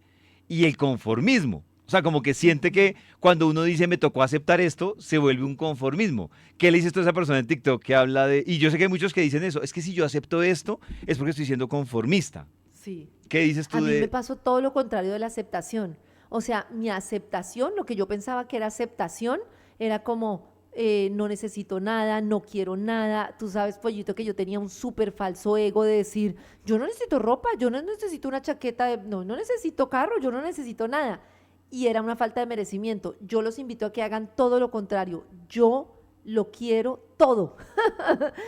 y el conformismo. O sea, como que siente que cuando uno dice me tocó aceptar esto, se vuelve un conformismo. ¿Qué le dices tú a esa persona en TikTok que habla de... Y yo sé que hay muchos que dicen eso, es que si yo acepto esto es porque estoy siendo conformista. Sí. ¿Qué dices A tú mí me de... pasó todo lo contrario de la aceptación. O sea, mi aceptación, lo que yo pensaba que era aceptación, era como, no necesito nada, no quiero nada. Tú sabes, Pollito, que yo tenía un súper falso ego de decir, yo no necesito ropa, yo no necesito una chaqueta, no, no necesito carro, yo no necesito nada. Y era una falta de merecimiento. Yo los invito a que hagan todo lo contrario. Yo lo quiero todo.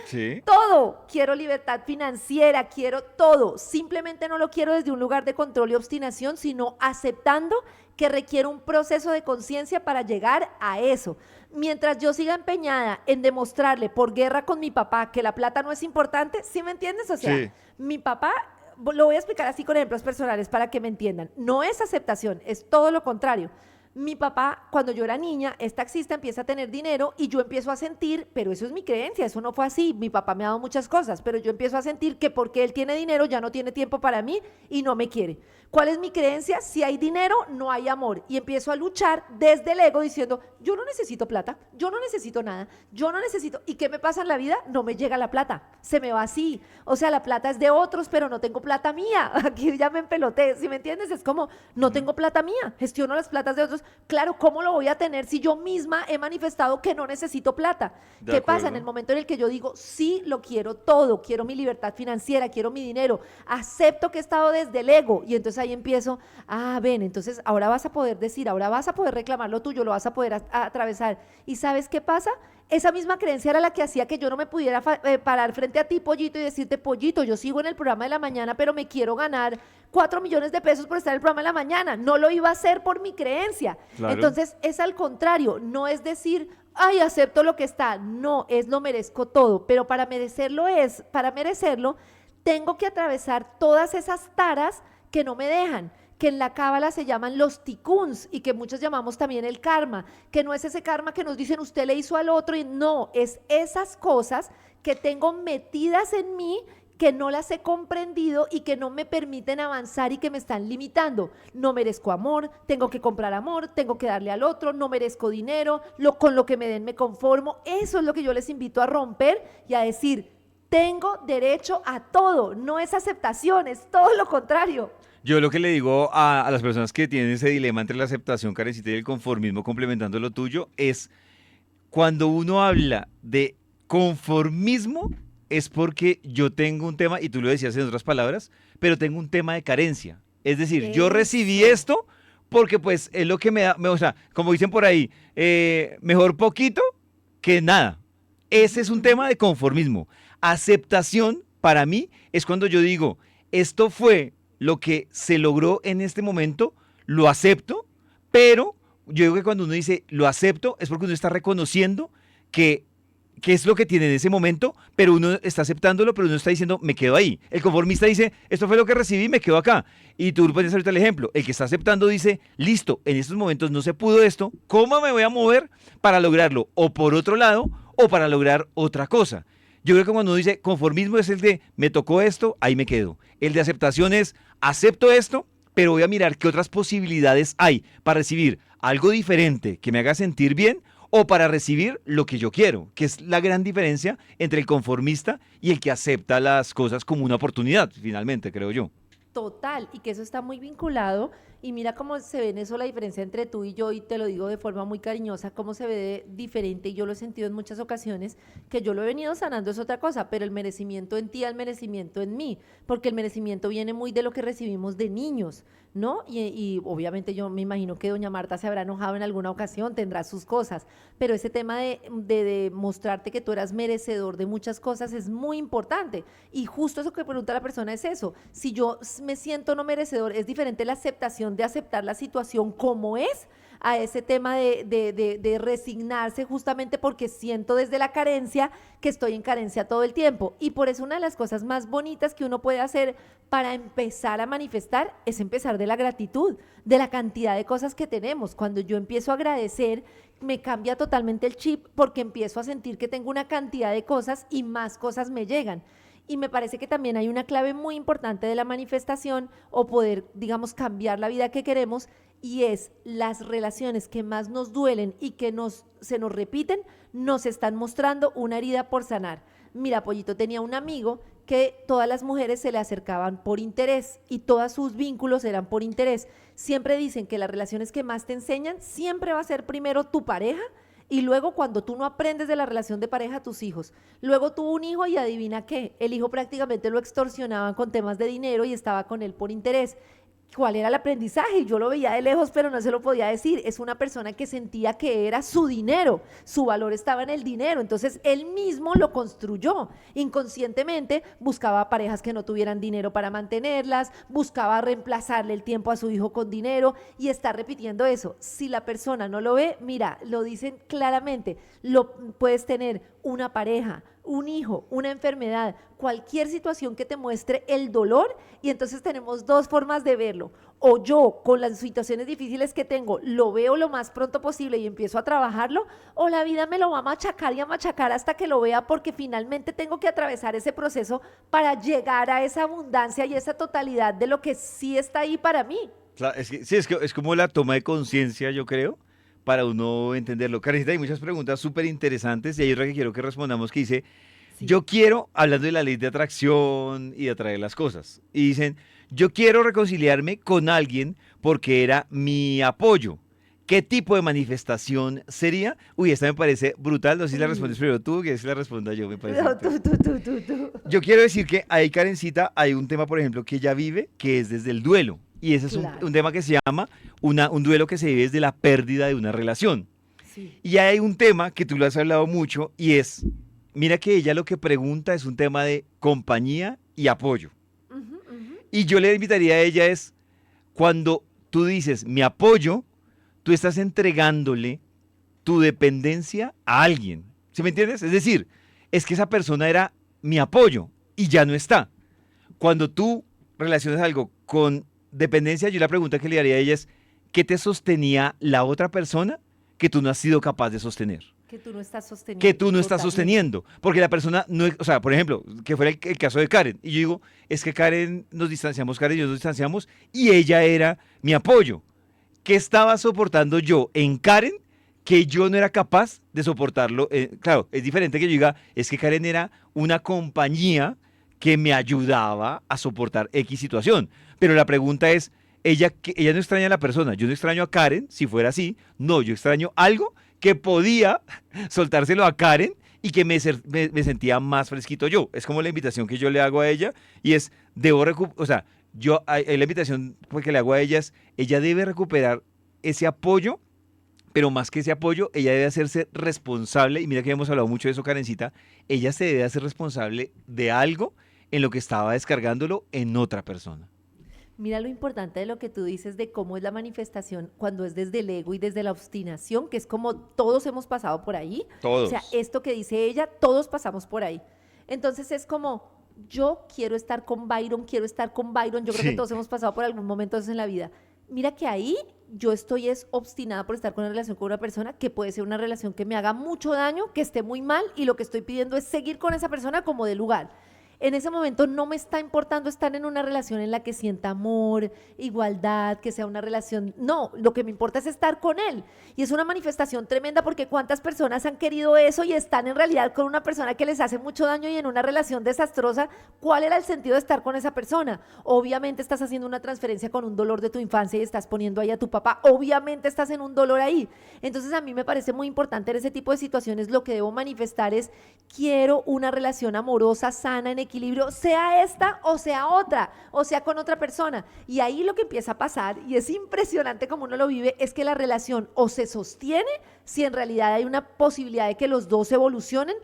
Sí? Todo. Quiero libertad financiera, quiero todo. Simplemente no lo quiero desde un lugar de control y obstinación, sino aceptando que requiere un proceso de conciencia para llegar a eso. Mientras yo siga empeñada en demostrarle por guerra con mi papá que la plata no es importante, ¿sí me entiendes? O sea, Sí. mi papá, lo voy a explicar así con ejemplos personales para que me entiendan. No es aceptación, es todo lo contrario. Mi papá, cuando yo era niña, es taxista, empieza a tener dinero y yo empiezo a sentir, pero eso es mi creencia, eso no fue así. Mi papá me ha dado muchas cosas, pero yo empiezo a sentir que porque él tiene dinero ya no tiene tiempo para mí y no me quiere. ¿Cuál es mi creencia? Si hay dinero, no hay amor. Y empiezo a luchar desde el ego diciendo, yo no necesito plata, yo no necesito nada, yo no necesito. ¿Y qué me pasa en la vida? No me llega la plata, se me va así. O sea, la plata es de otros, pero no tengo plata mía. Aquí ya me empeloté, ¿sí me entiendes? Es como, no tengo plata mía, gestiono las platas de otros. Claro, ¿cómo lo voy a tener si yo misma he manifestado que no necesito plata? De ¿Qué pasa? En acuerdo. el momento en el que yo digo, sí, lo quiero todo, quiero mi libertad financiera, quiero mi dinero, acepto que he estado desde el ego y entonces ahí empiezo, ven, entonces ahora vas a poder decir, ahora vas a poder reclamar lo tuyo, lo vas a poder atravesar. ¿Y sabes qué pasa? Esa misma creencia era la que hacía que yo no me pudiera parar frente a ti, Pollito, y decirte, Pollito, yo sigo en el programa de la mañana, pero me quiero ganar 4 millones de pesos por estar en el programa de la mañana. No lo iba a hacer por mi creencia. Claro. Entonces, es al contrario, no es decir, ay, acepto lo que está. No, es lo merezco todo. Pero para merecerlo, tengo que atravesar todas esas taras que no me dejan, que en la cábala se llaman los tikkuns y que muchos llamamos también el karma, que no es ese karma que nos dicen usted le hizo al otro y no, es esas cosas que tengo metidas en mí que no las he comprendido y que no me permiten avanzar y que me están limitando. No merezco amor, tengo que comprar amor, tengo que darle al otro, no merezco dinero, con lo que me den me conformo. Eso es lo que yo les invito a romper y a decir, tengo derecho a todo, no es aceptación, es todo lo contrario. Yo lo que le digo a las personas que tienen ese dilema entre la aceptación, Karencita, y el conformismo, complementando lo tuyo, es cuando uno habla de conformismo, es porque yo tengo un tema, y tú lo decías en otras palabras, pero tengo un tema de carencia. Es decir, yo recibí Eso. esto porque pues es lo que me da, o sea, como dicen por ahí, mejor poquito que nada. Ese es un tema de conformismo. Aceptación, para mí, es cuando yo digo, esto fue lo que se logró en este momento, lo acepto, pero yo digo que cuando uno dice lo acepto es porque uno está reconociendo que, que es lo que tiene en ese momento, pero uno está aceptándolo, pero uno está diciendo me quedo ahí. El conformista dice esto fue lo que recibí, me quedo acá. Y tú pones ahorita el ejemplo, el que está aceptando dice listo, en estos momentos no se pudo esto, ¿cómo me voy a mover para lograrlo? O por otro lado, o para lograr otra cosa. Yo creo que cuando uno dice conformismo es el de me tocó esto, ahí me quedo. El de aceptación es acepto esto, pero voy a mirar qué otras posibilidades hay para recibir algo diferente que me haga sentir bien o para recibir lo que yo quiero, que es la gran diferencia entre el conformista y el que acepta las cosas como una oportunidad, finalmente, creo yo. Total, y que eso está muy vinculado, y mira cómo se ve en eso la diferencia entre tú y yo, y te lo digo de forma muy cariñosa, cómo se ve diferente, y yo lo he sentido en muchas ocasiones, que yo lo he venido sanando es otra cosa, pero el merecimiento en ti, el merecimiento en mí, porque el merecimiento viene muy de lo que recibimos de niños, ¿no? Y obviamente yo me imagino que doña Marta se habrá enojado en alguna ocasión, tendrá sus cosas, pero ese tema de mostrarte que tú eras merecedor de muchas cosas es muy importante, y justo eso que pregunta la persona es eso, si yo me siento no merecedor, es diferente la aceptación de aceptar la situación como es, a ese tema de resignarse justamente porque siento desde la carencia que estoy en carencia todo el tiempo. Y por eso una de las cosas más bonitas que uno puede hacer para empezar a manifestar es empezar de la gratitud, de la cantidad de cosas que tenemos. Cuando yo empiezo a agradecer, me cambia totalmente el chip porque empiezo a sentir que tengo una cantidad de cosas y más cosas me llegan. Y me parece que también hay una clave muy importante de la manifestación o poder, digamos, cambiar la vida que queremos y es las relaciones que más nos duelen y que se nos repiten, nos están mostrando una herida por sanar. Mira, Pollito tenía un amigo que todas las mujeres se le acercaban por interés y todos sus vínculos eran por interés. Siempre dicen que las relaciones que más te enseñan siempre va a ser primero tu pareja y luego cuando tú no aprendes de la relación de pareja, tus hijos. Luego tuvo un hijo y adivina qué, el hijo prácticamente lo extorsionaban con temas de dinero y estaba con él por interés. ¿Cuál era el aprendizaje? Yo lo veía de lejos, pero no se lo podía decir. Es una persona que sentía que era su dinero, su valor estaba en el dinero, entonces él mismo lo construyó. Inconscientemente buscaba parejas que no tuvieran dinero para mantenerlas, buscaba reemplazarle el tiempo a su hijo con dinero y está repitiendo eso. Si la persona no lo ve, mira, lo dicen claramente, puedes tener una pareja un hijo, una enfermedad, cualquier situación que te muestre el dolor, y entonces tenemos dos formas de verlo. O yo, con las situaciones difíciles que tengo, lo veo lo más pronto posible y empiezo a trabajarlo, o la vida me lo va a machacar y a machacar hasta que lo vea, porque finalmente tengo que atravesar ese proceso para llegar a esa abundancia y esa totalidad de lo que sí está ahí para mí. Sí, es como la toma de conciencia, yo creo, para uno entenderlo. Karencita, hay muchas preguntas súper interesantes y hay otra que quiero que respondamos que dice, Sí. yo quiero, hablando de la ley de atracción y de atraer las cosas, y dicen, yo quiero reconciliarme con alguien porque era mi apoyo. ¿Qué tipo de manifestación sería? Uy, esta me parece brutal. No sé si la respondes Uy. primero tú, que si la responda yo, me parece No, interesante. tú. Yo quiero decir que ahí, Karencita, hay un tema, por ejemplo, que ella vive, que es desde el duelo. Y ese es Claro, un tema que se llama un duelo que se vive desde la pérdida de una relación. sí. Y hay un tema que tú lo has hablado mucho y es, mira que ella lo que pregunta es un tema de compañía y apoyo. Ujú, ujú. Y yo le invitaría a ella es, cuando tú dices mi apoyo, tú estás entregándole tu dependencia a alguien. ¿Sí me entiendes? Es decir, es que esa persona era mi apoyo y ya no está. Cuando tú relacionas algo con dependencia, yo la pregunta que le haría a ella es, ¿qué te sostenía la otra persona que tú no has sido capaz de sostener? Que tú no estás Que sosteniendo, tú no estás totalmente. sosteniendo. Porque la persona no es, o sea, por ejemplo, que fuera el caso de Karen. Y yo digo, es que Karen nos distanciamos, Karen y yo nos distanciamos, y ella era mi apoyo. ¿Qué estaba soportando yo en Karen que yo no era capaz de soportarlo? Claro, es diferente que yo diga, es que Karen era una compañía que me ayudaba a soportar X situación. Pero la pregunta es, ella no extraña a la persona, yo no extraño a Karen, si fuera así, no, yo extraño algo que podía soltárselo a Karen y que me sentía más fresquito yo. Es como la invitación que yo le hago a ella y es, debo recuperar, o sea, la invitación pues, que le hago a ella es, ella debe recuperar ese apoyo, pero más que ese apoyo, ella debe hacerse responsable, y mira que hemos hablado mucho de eso, Karencita, ella se debe hacer responsable de algo en lo que estaba descargándolo en otra persona. Mira lo importante de lo que tú dices de cómo es la manifestación cuando es desde el ego y desde la obstinación, que es como todos hemos pasado por ahí. O sea, Todos. esto que dice ella, todos pasamos por ahí. Entonces es como, yo quiero estar con Byron, quiero estar con Byron. Yo creo que Sí. todos hemos pasado por algún momento de eso en la vida. Mira que ahí yo estoy es obstinada por estar con una relación con una persona que puede ser una relación que me haga mucho daño, que esté muy mal, y lo que estoy pidiendo es seguir con esa persona como de lugar. En ese momento no me está importando estar en una relación en la que sienta amor, igualdad, que sea una relación. No, lo que me importa es estar con él. Y es una manifestación tremenda porque cuántas personas han querido eso y están en realidad con una persona que les hace mucho daño y en una relación desastrosa. ¿Cuál era el sentido de estar con esa persona? Obviamente estás haciendo una transferencia con un dolor de tu infancia y estás poniendo ahí a tu papá. Obviamente estás en un dolor ahí. Entonces a mí me parece muy importante en ese tipo de situaciones lo que debo manifestar es quiero una relación amorosa, sana, en equilibrio, sea esta o sea otra, o sea con otra persona. Y ahí lo que empieza a pasar, y es impresionante como uno lo vive, es que la relación o se sostiene si en realidad hay una posibilidad de que los dos evolucionen,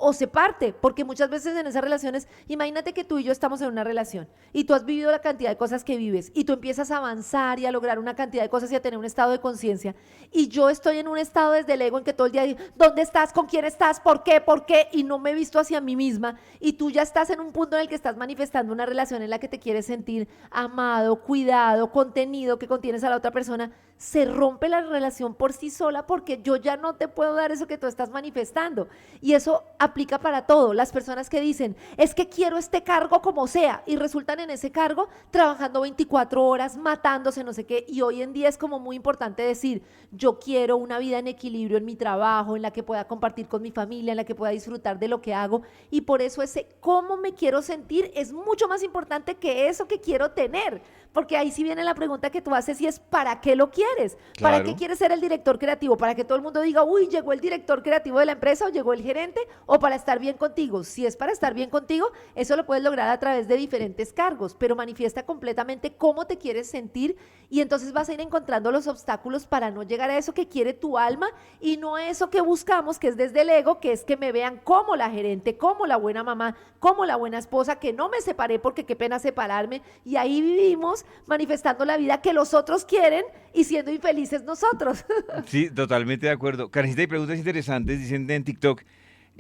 o se parte, porque muchas veces en esas relaciones, imagínate que tú y yo estamos en una relación y tú has vivido la cantidad de cosas que vives y tú empiezas a avanzar y a lograr una cantidad de cosas y a tener un estado de conciencia y yo estoy en un estado desde el ego en que todo el día digo, ¿dónde estás? ¿Con quién estás? ¿Por qué? ¿Por qué? Y no me he visto hacia mí misma y tú ya estás en un punto en el que estás manifestando una relación en la que te quieres sentir amado, cuidado, contenido, que contienes a la otra persona, se rompe la relación por sí sola porque yo ya no te puedo dar eso que tú estás manifestando. Y eso aplica para todo. Las personas que dicen, es que quiero este cargo como sea, y resultan en ese cargo trabajando 24 horas, matándose, no sé qué. Y hoy en día es como muy importante decir, yo quiero una vida en equilibrio en mi trabajo, en la que pueda compartir con mi familia, en la que pueda disfrutar de lo que hago. Y por eso ese cómo me quiero sentir es mucho más importante que eso que quiero tener. Porque ahí sí viene la pregunta que tú haces y es, ¿para qué lo quieres? ¿Para qué Claro. quieres ser el director creativo? ¿Para que todo el mundo diga, uy, llegó el director creativo de la empresa o llegó el gerente? ¿O para estar bien contigo? Si es para estar bien contigo, eso lo puedes lograr a través de diferentes cargos, pero manifiesta completamente cómo te quieres sentir y entonces vas a ir encontrando los obstáculos para no llegar a eso que quiere tu alma y no a eso que buscamos, que es desde el ego, que es que me vean como la gerente, como la buena mamá, como la buena esposa, que no me separé porque qué pena separarme y ahí vivimos manifestando la vida que los otros quieren y siendo infelices nosotros. Sí, totalmente de acuerdo. Karencita, hay preguntas interesantes, dicen en TikTok.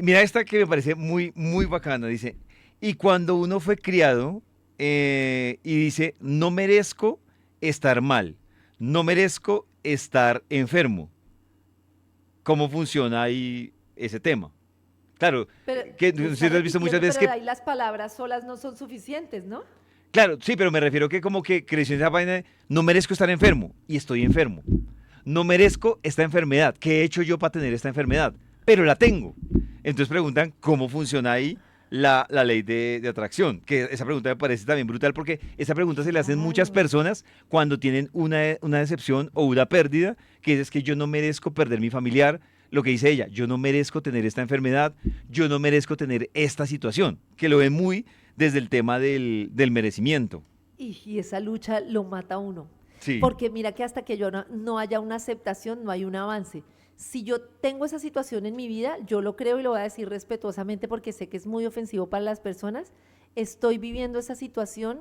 Mira esta que me parece muy, muy bacana. Dice, y cuando uno fue criado y dice, no merezco estar mal, no merezco estar enfermo. ¿Cómo funciona ahí ese tema? Claro, Pero que lo si está lo has visto muchas repitiendo, veces pero que, ahí las palabras solas no son suficientes, ¿no? claro, sí, pero me refiero que como que creció en esa vaina de, no merezco estar enfermo y estoy enfermo. No merezco esta enfermedad. ¿Qué he hecho yo para tener esta enfermedad? Pero la tengo. Entonces preguntan cómo funciona ahí la ley de atracción. Que esa pregunta me parece también brutal porque esa pregunta se le hacen muchas Claro. personas cuando tienen una decepción o una pérdida, que es que yo no merezco perder mi familiar. Lo que dice ella, yo no merezco tener esta enfermedad, yo no merezco tener esta situación, que lo ve muy desde el tema del merecimiento. Y esa lucha lo mata a uno. Sí. Porque mira que hasta que yo no haya una aceptación, no hay un avance. Si yo tengo esa situación en mi vida, yo lo creo y lo voy a decir respetuosamente porque sé que es muy ofensivo para las personas, estoy viviendo esa situación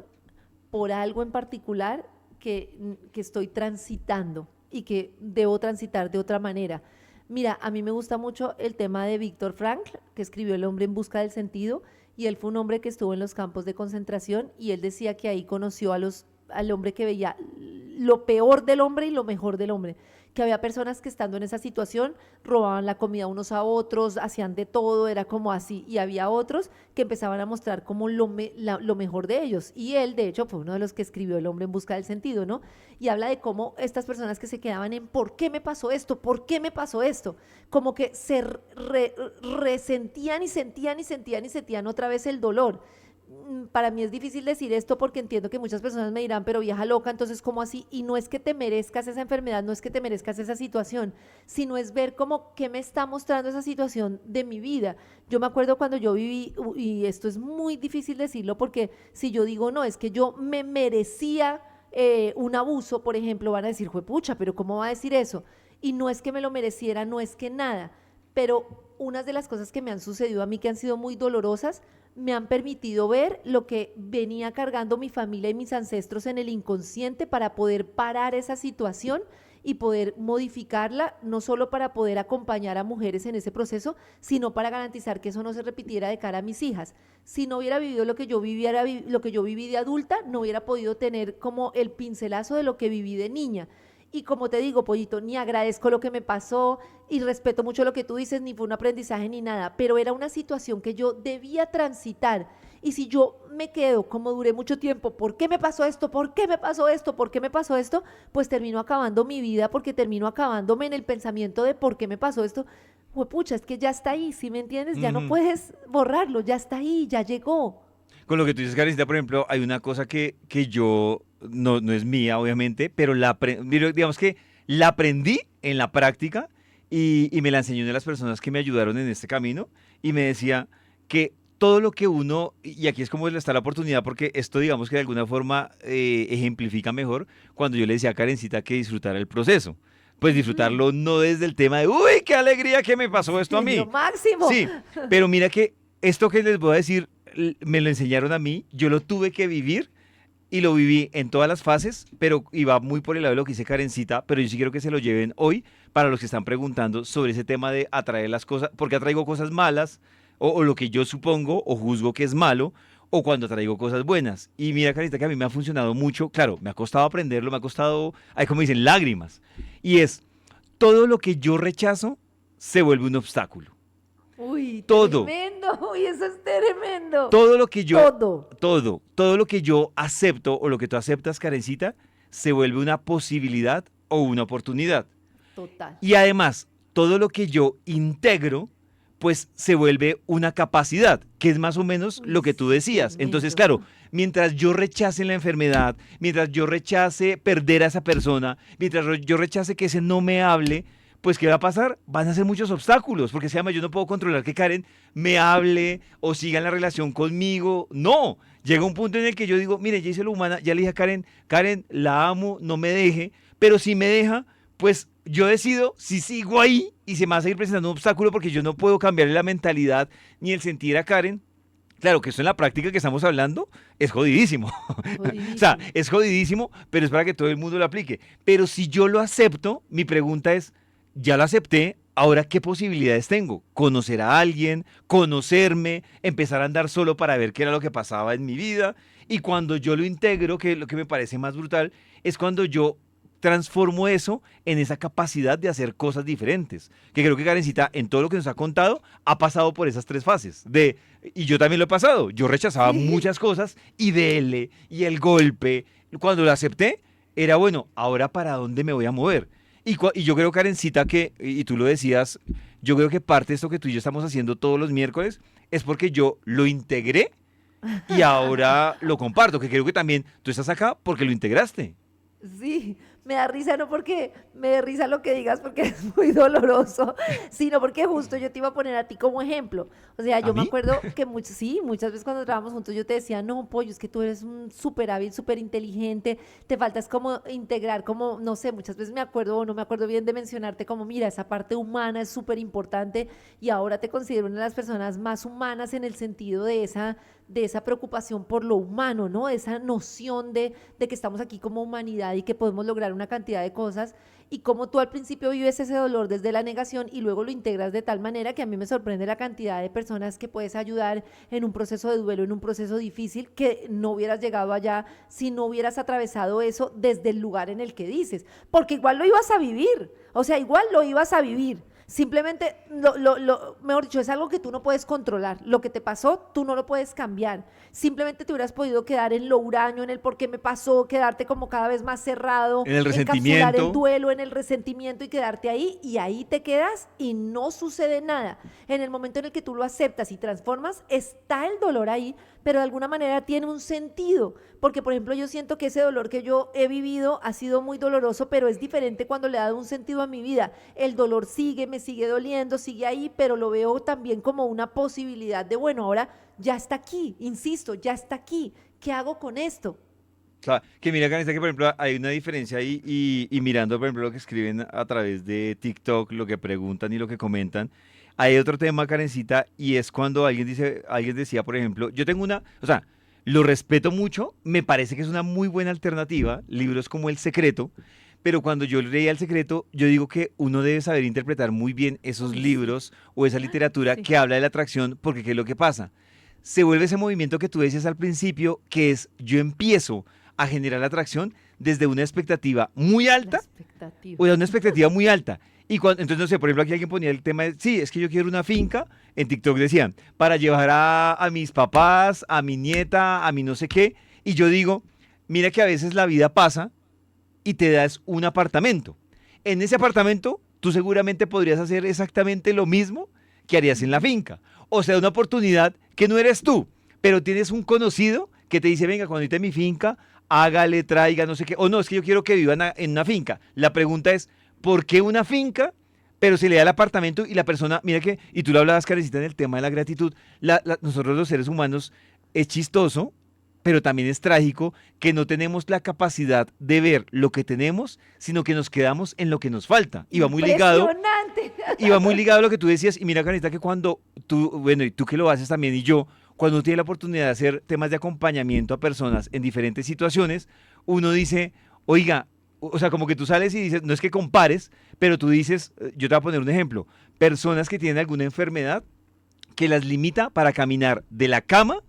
por algo en particular que estoy transitando y que debo transitar de otra manera. Mira, a mí me gusta mucho el tema de Víctor Frankl, que escribió El hombre en busca del sentido, y él fue un hombre que estuvo en los campos de concentración y él decía que ahí conoció al hombre que veía lo peor del hombre y lo mejor del hombre, que había personas que estando en esa situación robaban la comida unos a otros, hacían de todo, era como así, y había otros que empezaban a mostrar como lo mejor de ellos, y él de hecho fue uno de los que escribió El hombre en busca del sentido, ¿no? Y habla de cómo estas personas que se quedaban en ¿por qué me pasó esto? ¿Por qué me pasó esto? Como que se resentían y sentían y sentían y sentían otra vez el dolor. Para mí es difícil decir esto porque entiendo que muchas personas me dirán, pero vieja loca, entonces ¿cómo así? Y no es que te merezcas esa enfermedad, no es que te merezcas esa situación, sino es ver como qué me está mostrando esa situación de mi vida. Yo me acuerdo cuando yo viví, y esto es muy difícil decirlo porque si yo digo no, es que yo me merecía un abuso, por ejemplo, van a decir, juepucha, pero ¿cómo va a decir eso? Y no es que me lo mereciera, no es que nada, pero unas de las cosas que me han sucedido a mí que han sido muy dolorosas me han permitido ver lo que venía cargando mi familia y mis ancestros en el inconsciente para poder parar esa situación y poder modificarla, no solo para poder acompañar a mujeres en ese proceso, sino para garantizar que eso no se repitiera de cara a mis hijas. Si no hubiera vivido lo que yo viviera, lo que yo viví de adulta, no hubiera podido tener como el pincelazo de lo que viví de niña. Y como te digo, Pollito, ni agradezco lo que me pasó y respeto mucho lo que tú dices, ni fue un aprendizaje ni nada, pero era una situación que yo debía transitar. Y si yo me quedo como duré mucho tiempo, ¿por qué me pasó esto? ¿Por qué me pasó esto? ¿Por qué me pasó esto? Pues termino acabando mi vida porque termino acabándome en el pensamiento de ¿por qué me pasó esto? Pucha, es que ya está ahí, ¿sí me entiendes? Ya no Ujú. puedes borrarlo, ya está ahí, ya llegó. Con lo que tú dices, Karencita, por ejemplo, hay una cosa que yo, no es mía, obviamente, pero digamos que la aprendí en la práctica y me la enseñó una de las personas que me ayudaron en este camino y me decía que todo lo que uno, y aquí es como está la oportunidad, porque esto digamos que de alguna forma ejemplifica mejor cuando yo le decía a Karencita que disfrutara el proceso. Pues Ujú. disfrutarlo no desde el tema de, uy, qué alegría que me pasó esto a Lo mí. máximo. Sí, pero mira que esto que les voy a decir me lo enseñaron a mí, yo lo tuve que vivir y lo viví en todas las fases, pero iba muy por el lado de lo que dice Karencita, pero yo sí quiero que se lo lleven hoy para los que están preguntando sobre ese tema de atraer las cosas, porque atraigo cosas malas o lo que yo supongo o juzgo que es malo. O cuando traigo cosas buenas. Y mira, Karencita, que a mí me ha funcionado mucho. Claro, me ha costado aprenderlo, me ha costado, hay como dicen, lágrimas. Y es, todo lo que yo rechazo se vuelve un obstáculo. Uy, Todo. tremendo, uy, eso es tremendo. Todo lo que yo, Todo, todo lo que yo acepto o lo que tú aceptas, Karencita, se vuelve una posibilidad o una oportunidad. total. Y además, todo lo que yo integro, pues se vuelve una capacidad, que es más o menos Uy, lo que tú sí, decías. Entonces, tremendo. claro, mientras yo rechace la enfermedad, mientras yo rechace perder a esa persona, mientras yo rechace que ese no me hable, pues ¿qué va a pasar? Van a ser muchos obstáculos, porque se llama, yo no puedo controlar que Karen me hable o siga en la relación conmigo. No, llega un punto en el que yo digo, mire, ya hice lo humana, ya le dije a Karen, Karen, la amo, no me deje, pero si me deja, pues yo decido si sigo ahí y se me va a seguir presentando un obstáculo porque yo no puedo cambiarle la mentalidad ni el sentir a Karen. Claro que esto en la práctica que estamos hablando es jodidísimo. O sea, Jodidísimo. es jodidísimo, pero es para que todo el mundo lo aplique. Pero si yo lo acepto, mi pregunta es, ya lo acepté, ahora ¿qué posibilidades tengo? Conocer a alguien, conocerme, empezar a andar solo para ver qué era lo que pasaba en mi vida. Y cuando yo lo integro, que lo que me parece más brutal, es cuando yo transformo eso en esa capacidad de hacer cosas diferentes. Que creo que Karencita, en todo lo que nos ha contado, ha pasado por esas tres fases. Y yo también lo he pasado. Yo rechazaba Sí. muchas cosas y dele, y el golpe. Cuando lo acepté, era bueno, ahora para dónde me voy a mover. Y yo creo, Karencita, y tú lo decías, yo creo que parte de esto que tú y yo estamos haciendo todos los miércoles es porque yo lo integré y ahora lo comparto, que creo que también tú estás acá porque lo integraste. Sí, me da risa no porque me da risa lo que digas porque es muy doloroso, sino porque justo yo te iba a poner a ti como ejemplo. O sea, ¿A yo me mí? acuerdo que sí, muchas veces cuando trabajamos juntos yo te decía, no, pollo, es que tú eres un súper hábil, súper inteligente, te faltas como integrar, como, no sé, muchas veces me acuerdo o no me acuerdo bien de mencionarte como, mira, esa parte humana es súper importante y ahora te considero una de las personas más humanas en el sentido de esa preocupación por lo humano, ¿no? Esa noción de que estamos aquí como humanidad y que podemos lograr una cantidad de cosas y como tú al principio vives ese dolor desde la negación y luego lo integras de tal manera que a mí me sorprende la cantidad de personas que puedes ayudar en un proceso de duelo, en un proceso difícil, que no hubieras llegado allá si no hubieras atravesado eso desde el lugar en el que dices, porque igual lo ibas a vivir, o sea, igual lo ibas a vivir. Simplemente, mejor dicho, es algo que tú no puedes controlar. Lo que te pasó, tú no lo puedes cambiar. Simplemente te hubieras podido quedar en lo huraño, en el por qué me pasó, quedarte como cada vez más cerrado, En el encapsular el resentimiento. duelo en el resentimiento y quedarte ahí, y ahí te quedas y no sucede nada. En el momento en el que tú lo aceptas y transformas, está el dolor ahí, pero de alguna manera tiene un sentido, porque por ejemplo yo siento que ese dolor que yo he vivido ha sido muy doloroso, pero es diferente cuando le he dado un sentido a mi vida. El dolor sigue, me sigue doliendo, sigue ahí, pero lo veo también como una posibilidad de, bueno, ahora ya está aquí, insisto, ya está aquí, ¿qué hago con esto? O sea, que mira, Karencita, que por ejemplo hay una diferencia ahí y mirando, por ejemplo, lo que escriben a través de TikTok, lo que preguntan y lo que comentan. Hay otro tema, Karencita, y es cuando alguien decía, por ejemplo, yo tengo o sea, lo respeto mucho, me parece que es una muy buena alternativa, libros como El Secreto, pero cuando yo leía El Secreto, yo digo que uno debe saber interpretar muy bien esos Uy, sí, libros o esa literatura sí. que habla de la atracción, porque ¿qué es lo que pasa? Se vuelve ese movimiento que tú decías al principio, que es yo empiezo a generar la atracción desde una expectativa muy La alta expectativa. o de una expectativa muy alta. Entonces, no sé, por ejemplo, aquí alguien ponía el tema de, sí, es que yo quiero una finca, en TikTok decían, para llevar a mis papás, a mi nieta, a mi no sé qué, y yo digo, mira que a veces la vida pasa y te das un apartamento. En ese apartamento, tú seguramente podrías hacer exactamente lo mismo que harías en la Ujú. finca. O sea, una oportunidad que no eres tú, pero tienes un conocido que te dice, venga, cuando esté en mi finca, hágale, traiga, no sé qué. O no, es que yo quiero que vivan en una finca. La pregunta es, ¿por qué una finca? Pero se le da el apartamento y la persona, mira que, y tú lo hablabas, Karencita, en el tema de la gratitud, nosotros los seres humanos es chistoso, pero también es trágico que no tenemos la capacidad de ver lo que tenemos, sino que nos quedamos en lo que nos falta. Impresionante. Y va muy ligado a lo que tú decías, y mira, Karencita, que cuando tú, bueno, y tú que lo haces también, y yo, cuando uno tiene la oportunidad de hacer temas de acompañamiento a personas en diferentes situaciones, uno dice, oiga, o sea, como que tú sales y dices, no es que compares, pero tú dices, yo te voy a poner un ejemplo, personas que tienen alguna enfermedad que las limita para caminar de la cama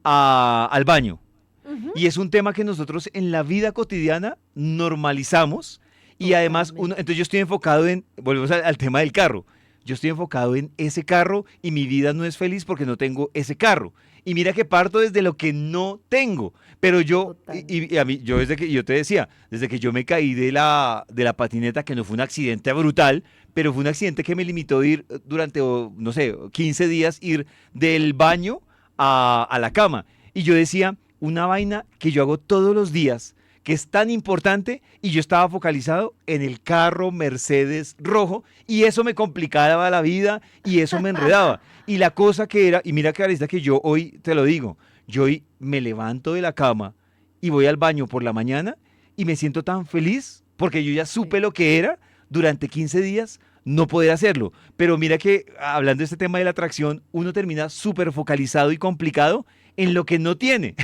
al baño. Ujú. Y es un tema que nosotros en la vida cotidiana normalizamos y además Totalmente. entonces yo estoy enfocado volvemos al tema del carro, yo estoy enfocado en ese carro y mi vida no es feliz porque no tengo ese carro. Y mira que parto desde lo que no tengo, pero y a Totalmente. mí, yo desde que, yo te decía, desde que yo me caí de la patineta, que no fue un accidente brutal, pero fue un accidente que me limitó a ir durante, no sé, 15 días, ir del baño a la cama. Y yo decía, una vaina que yo hago todos los días, que es tan importante, y yo estaba focalizado en el carro Mercedes rojo, y eso me complicaba la vida, y eso me enredaba. Y la cosa que era, y mira que Arista, que yo hoy te lo digo, yo hoy me levanto de la cama y voy al baño por la mañana, y me siento tan feliz, porque yo ya Sí. supe lo que era durante 15 días no poder hacerlo. Pero mira que hablando de este tema de la atracción, uno termina súper focalizado y complicado en lo que no tiene,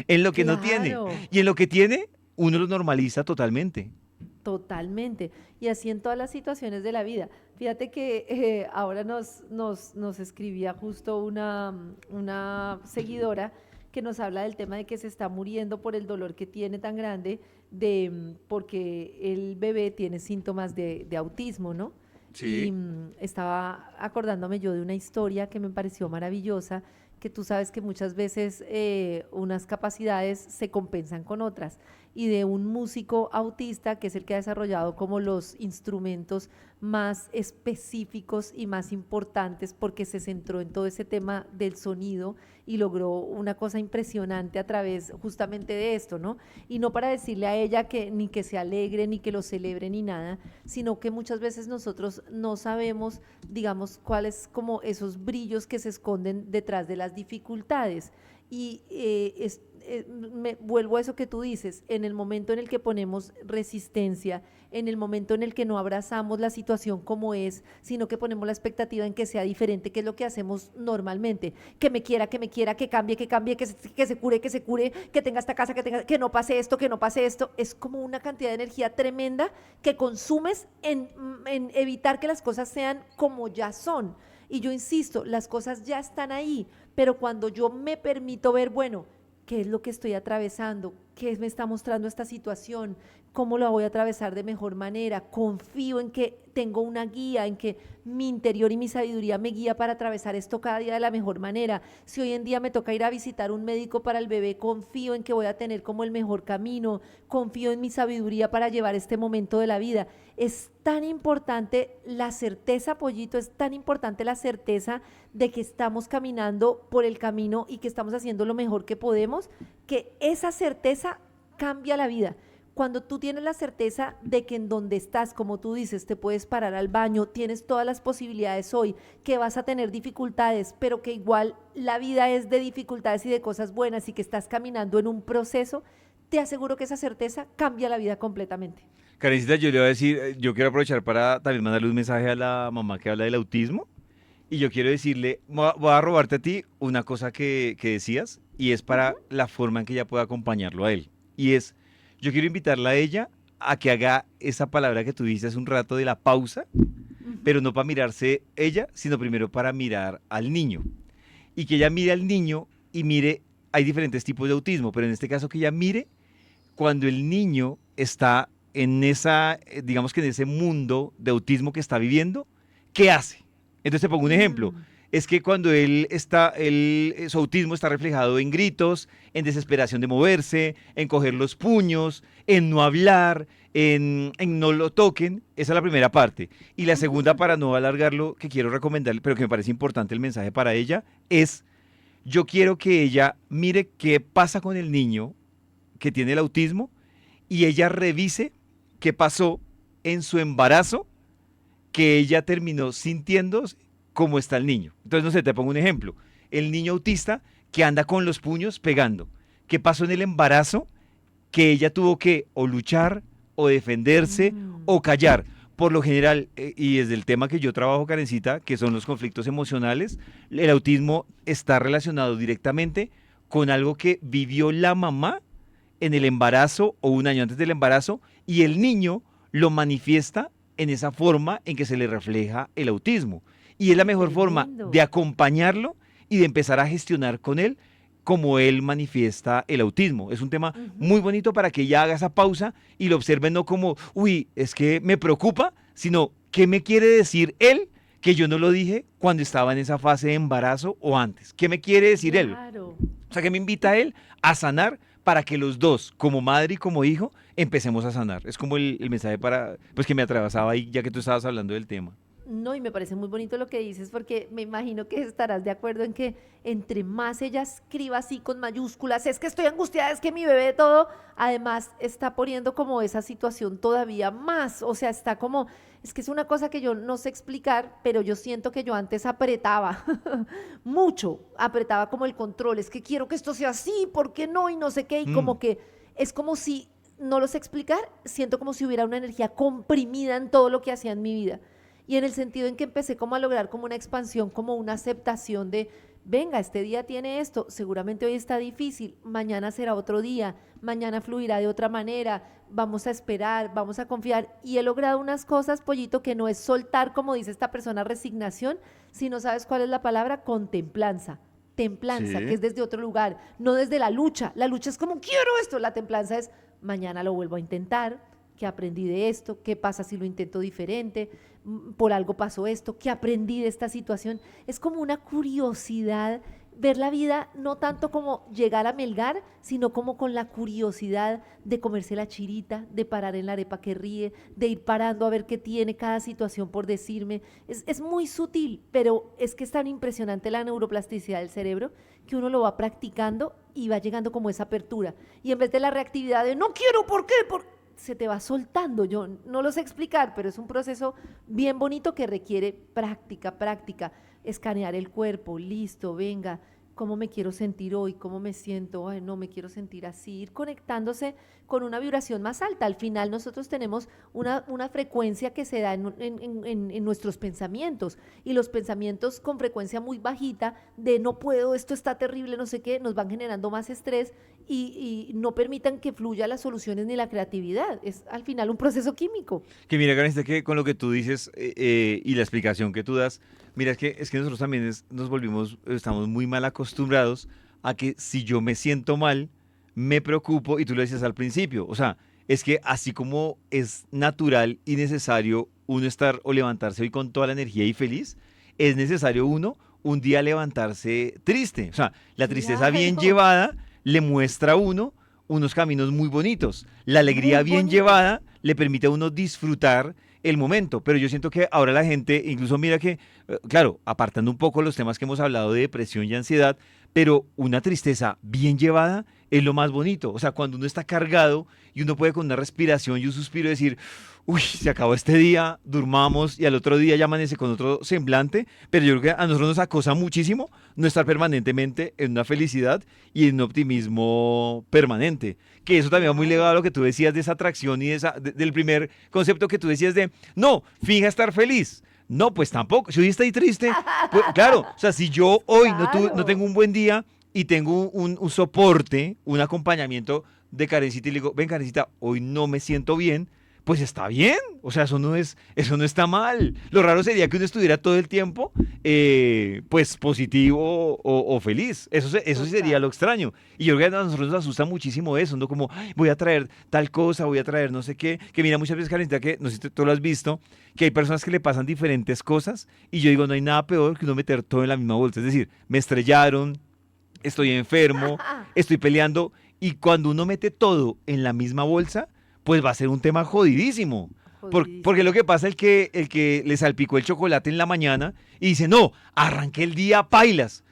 en lo que no tiene. Claro. Y en lo que tiene, uno lo normaliza totalmente. Totalmente. Y así en todas las situaciones de la vida. Fíjate que ahora nos escribía justo una seguidora que nos habla del tema de que se está muriendo por el dolor que tiene tan grande porque el bebé tiene síntomas de autismo, ¿no? Y Sí. estaba acordándome yo de una historia que me pareció maravillosa, que tú sabes que muchas veces unas capacidades se compensan con otras, y de un músico autista que es el que ha desarrollado como los instrumentos más específicos y más importantes porque se centró en todo ese tema del sonido y logró una cosa impresionante a través justamente de esto, ¿no? Y no para decirle a ella que ni que se alegre, ni que lo celebre, ni nada, sino que muchas veces nosotros no sabemos, digamos, cuáles como esos brillos que se esconden detrás de las dificultades. Y me vuelvo a eso que tú dices, en el momento en el que ponemos resistencia, en el momento en el que no abrazamos la situación como es, sino que ponemos la expectativa en que sea diferente, que es lo que hacemos normalmente, que me quiera, que cambie, que se cure, que tenga esta casa, que no pase esto, que no pase esto, es como una cantidad de energía tremenda que consumes en evitar que las cosas sean como ya son. Y yo insisto, las cosas ya están ahí, pero cuando yo me permito ver, bueno, ¿qué es lo que estoy atravesando? ¿Qué me está mostrando esta situación? ¿Cómo la voy a atravesar de mejor manera? Confío en que tengo una guía, en que mi interior y mi sabiduría me guía para atravesar esto cada día de la mejor manera. Si hoy en día me toca ir a visitar un médico para el bebé, confío en que voy a tener como el mejor camino, confío en mi sabiduría para llevar este momento de la vida. Es tan importante la certeza, Pollito, es tan importante la certeza de que estamos caminando por el camino y que estamos haciendo lo mejor que podemos, que esa certeza cambia la vida. Cuando tú tienes la certeza de que en donde estás, como tú dices, te puedes parar al baño, tienes todas las posibilidades hoy, que vas a tener dificultades, pero que igual la vida es de dificultades y de cosas buenas y que estás caminando en un proceso, te aseguro que esa certeza cambia la vida completamente. Karencita, yo le voy a decir, yo quiero aprovechar para también mandarle un mensaje a la mamá que habla del autismo. Y yo quiero decirle, voy a robarte a ti una cosa que decías, y es para Ujú, la forma en que ella pueda acompañarlo a él. Y es, yo quiero invitarla a ella a que haga esa palabra que tú dices hace un rato de la pausa, ujú. pero no para mirarse ella, sino primero para mirar al niño. Y que ella mire al niño y mire, hay diferentes tipos de autismo, pero en este caso que ella mire cuando el niño está en esa, digamos que en ese mundo de autismo que está viviendo, ¿qué hace? Entonces te pongo un ejemplo. Mm, Es que cuando él está, su autismo está reflejado en gritos, en desesperación de moverse, en coger los puños, en no hablar, en no lo toquen. Esa es la primera parte. Y la ujú, segunda, para no alargarlo, que quiero recomendarle, pero que me parece importante el mensaje para ella, es yo quiero que ella mire qué pasa con el niño que tiene el autismo y ella revise qué pasó en su embarazo que ella terminó sintiendo cómo está el niño. Entonces, no sé, te pongo un ejemplo. El niño autista que anda con los puños pegando. ¿Qué pasó en el embarazo? Que ella tuvo que o luchar o defenderse mm, o callar. Por lo general, y desde el tema que yo trabajo, Karencita, que son los conflictos emocionales, el autismo está relacionado directamente con algo que vivió la mamá en el embarazo o un año antes del embarazo y el niño lo manifiesta en esa forma en que se le refleja el autismo. Y es la mejor forma de tremendo. acompañarlo y de empezar a gestionar con él como él manifiesta el autismo. Es un tema Ujú. muy bonito para que ella haga esa pausa y lo observe no como, uy, es que me preocupa, sino, ¿qué me quiere decir él que yo no lo dije cuando estaba en esa fase de embarazo o antes? ¿Qué me quiere decir él? Claro. O sea, que me invita a él a sanar para que los dos, como madre y como hijo, empecemos a sanar. Es como el mensaje para, pues que me atravesaba ahí, ya que tú estabas hablando del tema. No, y me parece muy bonito lo que dices porque me imagino que estarás de acuerdo en que entre más ella escriba así con mayúsculas, es que estoy angustiada, es que mi bebé todo, además está poniendo como esa situación todavía más, o sea, está como, es que es una cosa que yo no sé explicar, pero yo siento que yo antes apretaba mucho, apretaba como el control, es que quiero que esto sea así, ¿por qué no? Y no sé qué, y Mm, como que es como si, no lo sé explicar, siento como si hubiera una energía comprimida en todo lo que hacía en mi vida. Y en el sentido en que empecé como a lograr como una expansión, como una aceptación de, venga, este día tiene esto, seguramente hoy está difícil, mañana será otro día, mañana fluirá de otra manera, vamos a esperar, vamos a confiar. Y he logrado unas cosas, Pollito, que no es soltar, como dice esta persona, resignación, sino, ¿sabes cuál es la palabra? Contemplanza. Templanza, que Sí. es desde otro lugar, no desde la lucha. La lucha es como, quiero esto. La templanza es, mañana lo vuelvo a intentar, ¿qué aprendí de esto? ¿Qué pasa si lo intento diferente? Por algo pasó esto, ¿qué aprendí de esta situación? Es como una curiosidad, ver la vida no tanto como llegar a Melgar, sino como con la curiosidad de comerse la chirita, de parar en la arepa que ríe, de ir parando a ver qué tiene cada situación por decirme. Es muy sutil, pero es que es tan impresionante la neuroplasticidad del cerebro que uno lo va practicando y va llegando como esa apertura. Y en vez de la reactividad de no quiero, ¿por qué? Se te va soltando. Yo no lo sé explicar, pero es un proceso bien bonito que requiere práctica, práctica. Escanear el cuerpo, listo, venga, cómo me quiero sentir hoy, cómo me siento, ay, no me quiero sentir así, ir conectándose con una vibración más alta. Al final nosotros tenemos una frecuencia que se da en nuestros pensamientos, y los pensamientos con frecuencia muy bajita de no puedo, esto está terrible, no sé qué, nos van generando más estrés y no permitan que fluya las soluciones ni la creatividad. Es al final un proceso químico. Que mira, Karencita, que con lo que tú dices y la explicación que tú das, mira, es que nosotros también nos volvimos, estamos muy mal acostumbrados a que si yo me siento mal, me preocupo, y tú lo decías al principio, o sea, es que así como es natural y necesario uno estar o levantarse hoy con toda la energía y feliz, es necesario uno un día levantarse triste. O sea, la tristeza bien Claro, llevada le muestra a uno unos caminos muy bonitos. La muy alegría bien bonitos. llevada le permite a uno disfrutar el momento, pero yo siento que ahora la gente, incluso mira que, claro, apartando un poco los temas que hemos hablado de depresión y ansiedad, pero una tristeza bien llevada es lo más bonito. O sea, cuando uno está cargado y uno puede con una respiración y un suspiro decir, uy, se acabó este día, durmamos y al otro día ya amanece con otro semblante, pero yo creo que a nosotros nos acosa muchísimo no estar permanentemente en una felicidad y en un optimismo permanente. Que eso también va muy ligado a Claro. lo que tú decías de esa atracción y del primer concepto que tú decías de, no, finja estar feliz. No, pues tampoco. Si hoy estoy triste, pues claro, o sea, si yo hoy no tengo Claro. un buen día y tengo un soporte, un acompañamiento de Karencita y le digo, ven Karencita, hoy no me siento bien, pues está bien. O sea, eso no está mal. Lo raro sería que uno estuviera todo el tiempo, pues positivo o feliz. Eso sí sería Total. lo extraño. Y yo creo que a nosotros nos asusta muchísimo eso, ¿no? Como, "Ay, voy a traer tal cosa, voy a traer no sé qué". Que mira, muchas veces, Karencita, que no sé si tú lo has visto, que hay personas que le pasan diferentes cosas y yo digo, no hay nada peor que uno meter todo en la misma bolsa. Es decir, me estrellaron, estoy enfermo, estoy peleando, y cuando uno mete todo en la misma bolsa, pues va a ser un tema jodidísimo. Porque lo Jodidísimo. que pasa es el que le salpicó el chocolate en la mañana y dice, no, arranqué el día pailas.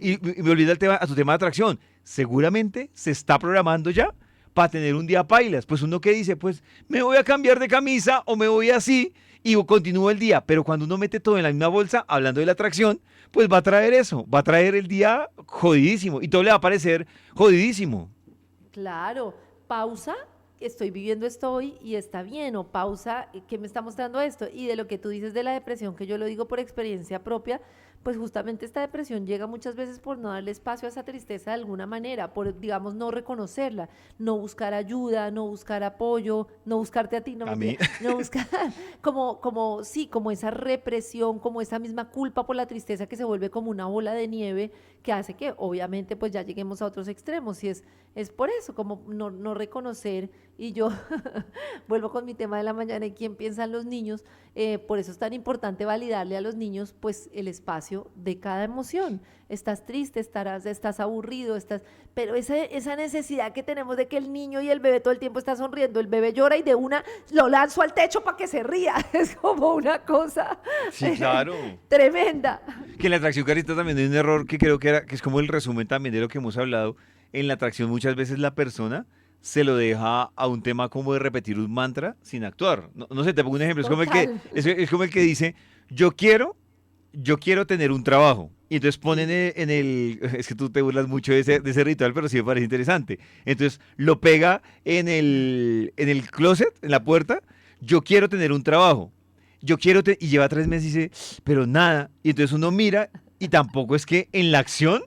Y me olvida a tu tema de atracción. Seguramente se está programando ya para tener un día pailas. Pues uno que dice, pues me voy a cambiar de camisa o me voy así y continúo el día. Pero cuando uno mete todo en la misma bolsa, hablando de la atracción, pues va a traer eso, va a traer el día jodidísimo y todo le va a parecer jodidísimo. Claro, pausa, estoy viviendo esto hoy y está bien, o pausa, ¿qué me está mostrando esto? Y de lo que tú dices de la depresión, que yo lo digo por experiencia propia, pues justamente esta depresión llega muchas veces por no darle espacio a esa tristeza de alguna manera, por, digamos, no reconocerla, no buscar ayuda, no buscar apoyo, no buscarte a ti, no A mentira, mí, no buscar, sí, como esa represión, como esa misma culpa por la tristeza que se vuelve como una bola de nieve que hace que obviamente pues ya lleguemos a otros extremos, y es por eso, como no reconocer. Y yo vuelvo con mi tema de la mañana y quién piensan los niños. Por eso es tan importante validarle a los niños pues el espacio de cada emoción. Estás triste, estás aburrido, pero esa necesidad que tenemos de que el niño y el bebé todo el tiempo está sonriendo, el bebé llora y de una lo lanzo al techo para que se ría. Es como una cosa sí, claro. tremenda. Que en la atracción carita también hay un error que creo que es como el resumen también de lo que hemos hablado. En la atracción muchas veces la persona se lo deja a un tema como de repetir un mantra sin actuar. No, no sé, te pongo un ejemplo. Total. Es como el que dice, yo quiero, yo quiero tener un trabajo. Y entonces ponen Sí. es que tú te burlas mucho de ese ritual, pero sí me parece interesante. Entonces lo pega en el closet, en la puerta, yo quiero tener un trabajo. yo quiero, y lleva 3 meses y dice, pero nada. Y entonces uno mira y tampoco es que en la acción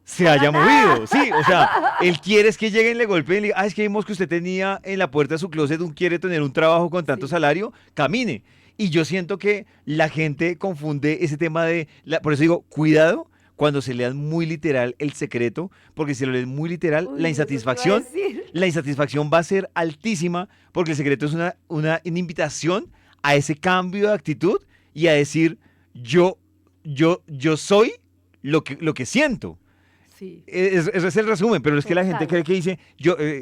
se haya movido. Sí, o sea, él quiere es que lleguen, le golpeen y le digan, es que vimos que usted tenía en la puerta de su closet, quiere tener un trabajo con tanto Sí. salario, camine. Y yo siento que la gente confunde ese tema por eso digo, cuidado cuando se lean muy literal El Secreto, porque si lo leen muy literal, Uy, eso te iba a decir. la insatisfacción va a ser altísima, porque El Secreto es una invitación a ese cambio de actitud y a decir, yo soy lo que siento. Sí, Eso es el resumen, pero es que la gente total. cree que dice,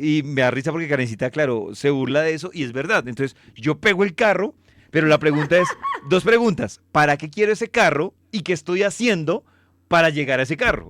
y me da risa porque Karencita, claro, se burla de eso y es verdad. Entonces, yo pego el carro, pero la pregunta es, dos preguntas, ¿para qué quiero ese carro y qué estoy haciendo para llegar a ese carro?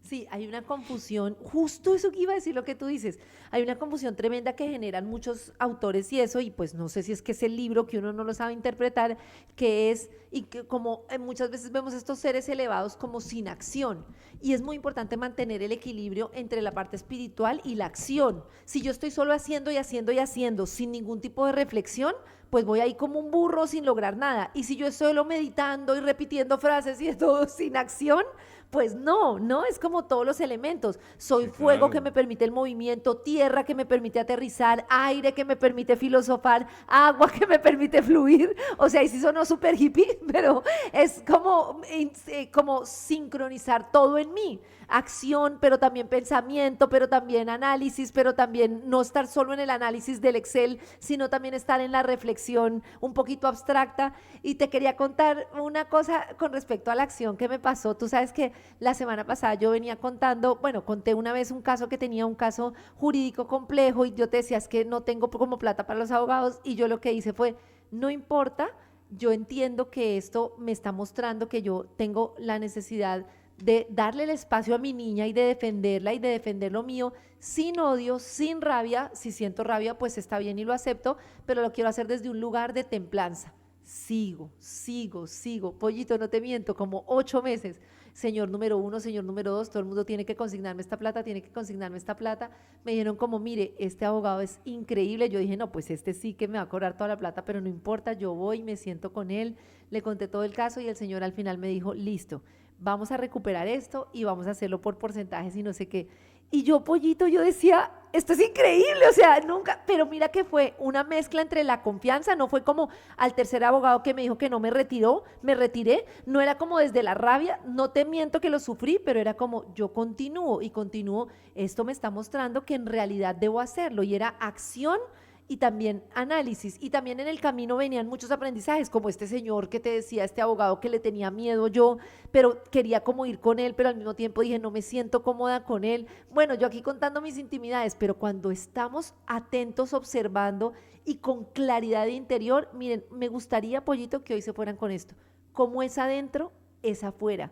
Sí, hay una confusión, justo eso que iba a decir lo que tú dices, hay una confusión tremenda que generan muchos autores y eso, y pues no sé si es que es el libro que uno no lo sabe interpretar, que es, y que como muchas veces vemos estos seres elevados como sin acción, y es muy importante mantener el equilibrio entre la parte espiritual y la acción. Si yo estoy solo haciendo y haciendo y haciendo sin ningún tipo de reflexión, pues voy ahí como un burro sin lograr nada. Y si yo estoy solo meditando y repitiendo frases y de todo sin acción, pues no, no es como todos los elementos. Soy Sí, fuego que claro. me permite el movimiento, tierra que me permite aterrizar, aire que me permite filosofar, agua que me permite fluir. O sea, y sí sonó súper hippie, pero es como sincronizar todo en mí. Acción, pero también pensamiento, pero también análisis, pero también no estar solo en el análisis del Excel, sino también estar en la reflexión un poquito abstracta. Y te quería contar una cosa con respecto a la acción que me pasó. Tú sabes que la semana pasada yo venía contando, bueno, conté una vez un caso que tenía un caso jurídico complejo y yo te decía, es que no tengo como plata para los abogados y yo lo que hice fue, no importa, yo entiendo que esto me está mostrando que yo tengo la necesidad de darle el espacio a mi niña y de defenderla y de defender lo mío sin odio, sin rabia. Si siento rabia, pues está bien y lo acepto, pero lo quiero hacer desde un lugar de templanza. Sigo, sigo, sigo. Pollito, no te miento, como 8 meses. Señor número uno, señor número dos, todo el mundo tiene que consignarme esta plata, tiene que consignarme esta plata. Me dijeron como, mire, este abogado es increíble. Yo dije, no, pues este sí que me va a cobrar toda la plata, pero no importa, yo voy, me siento con él, le conté todo el caso y el señor al final me dijo, listo, vamos a recuperar esto y vamos a hacerlo por porcentajes y no sé qué. Y yo, pollito, yo decía, esto es increíble, o sea, nunca, pero mira que fue una mezcla entre la confianza, no fue como al tercer abogado que me dijo que no me retiró, me retiré, no era como desde la rabia, no te miento que lo sufrí, pero era como yo continúo y continúo, esto me está mostrando que en realidad debo hacerlo y era acción y también análisis. Y también en el camino venían muchos aprendizajes, como este señor que te decía, este abogado que le tenía miedo yo, pero quería como ir con él, pero al mismo tiempo dije, no me siento cómoda con él. Bueno, yo aquí contando mis intimidades, pero cuando estamos atentos, observando y con claridad de interior, miren, me gustaría, Pollito, que hoy se fueran con esto. Como es adentro, es afuera.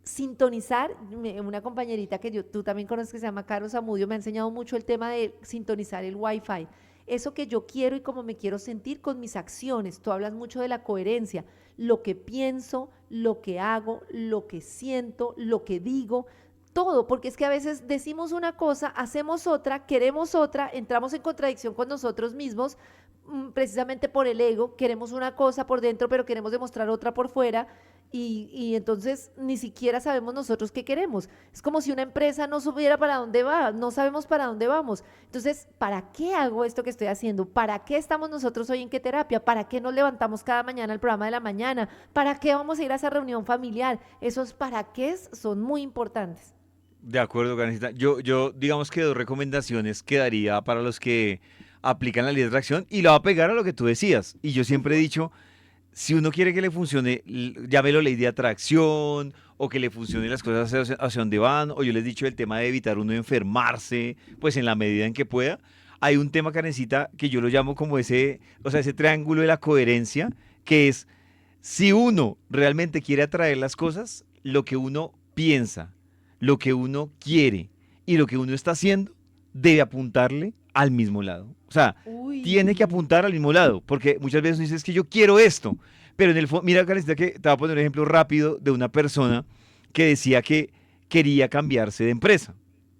Sintonizar, una compañerita que tú también conoces que se llama Caro Zamudio, me ha enseñado mucho el tema de sintonizar el Wi-Fi, eso que yo quiero y cómo me quiero sentir con mis acciones. Tú hablas mucho de la coherencia, lo que pienso, lo que hago, lo que siento, lo que digo, todo, porque es que a veces decimos una cosa, hacemos otra, queremos otra, entramos en contradicción con nosotros mismos, precisamente por el ego, queremos una cosa por dentro, pero queremos demostrar otra por fuera, y entonces ni siquiera sabemos nosotros qué queremos. Es como si una empresa no supiera para dónde va, no sabemos para dónde vamos. Entonces, ¿para qué hago esto que estoy haciendo? ¿Para qué estamos nosotros hoy en qué terapia? ¿Para qué nos levantamos cada mañana al programa de la mañana? ¿Para qué vamos a ir a esa reunión familiar? Esos para qué son muy importantes. De acuerdo, Karencita. Yo, digamos que dos recomendaciones que daría para los que aplican la ley de atracción y la va a pegar a lo que tú decías. Y yo siempre he dicho, si uno quiere que le funcione, llámelo ley de atracción, o que le funcionen las cosas hacia donde van, o yo les he dicho el tema de evitar uno enfermarse, pues en la medida en que pueda. Hay un tema, Karencita, que yo lo llamo como ese triángulo de la coherencia, que es, si uno realmente quiere atraer las cosas, lo que uno piensa, lo que uno quiere y lo que uno está haciendo, debe apuntarle al mismo lado. O sea, tiene que Uy, apuntar al mismo lado, porque muchas veces uno dice, es que yo quiero esto, pero en el fondo, mira, Karencita, que te voy a poner un ejemplo rápido de una persona que decía que quería cambiarse de empresa.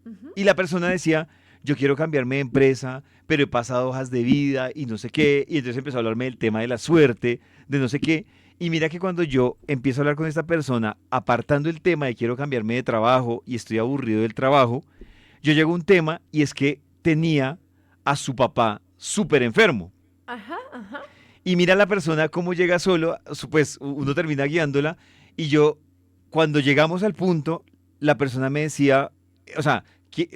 ujú, Y la persona decía, yo quiero cambiarme de empresa, pero he pasado hojas de vida y no sé qué, y entonces empezó a hablarme del tema de la suerte, de no sé qué, y mira que cuando yo empiezo a hablar con esta persona, apartando el tema de quiero cambiarme de trabajo y estoy aburrido del trabajo, yo llego a un tema y es que tenía a su papá súper enfermo. Ajá, ajá. Y mira la persona cómo llega solo, pues uno termina guiándola y yo, cuando llegamos al punto, la persona me decía, o sea,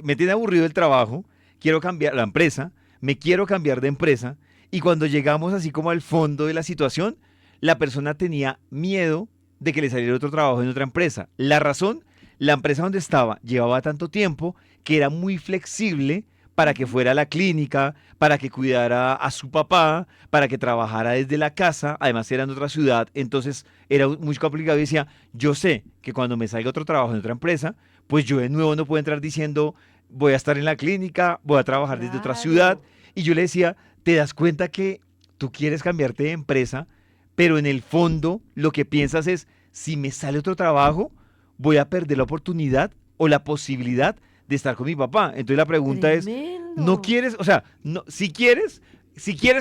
me tiene aburrido el trabajo, quiero cambiar la empresa, me quiero cambiar de empresa y cuando llegamos así como al fondo de la situación, la persona tenía miedo de que le saliera otro trabajo en otra empresa. La razón, la empresa donde estaba llevaba tanto tiempo que era muy flexible para que Ujú. fuera a la clínica, para que cuidara a su papá, para que trabajara desde la casa, además era en otra ciudad, entonces era muy complicado y decía, yo sé que cuando me salga otro trabajo en otra empresa, pues yo de nuevo no puedo entrar diciendo, voy a estar en la clínica, voy a trabajar desde otra ciudad, Claro. y yo le decía, ¿te das cuenta que tú quieres cambiarte de empresa, pero en el fondo lo que piensas es, si me sale otro trabajo, voy a perder la oportunidad o la posibilidad de estar con mi papá? Entonces la pregunta es, ¿no Tremendo. quieres, o sea, no, si quieres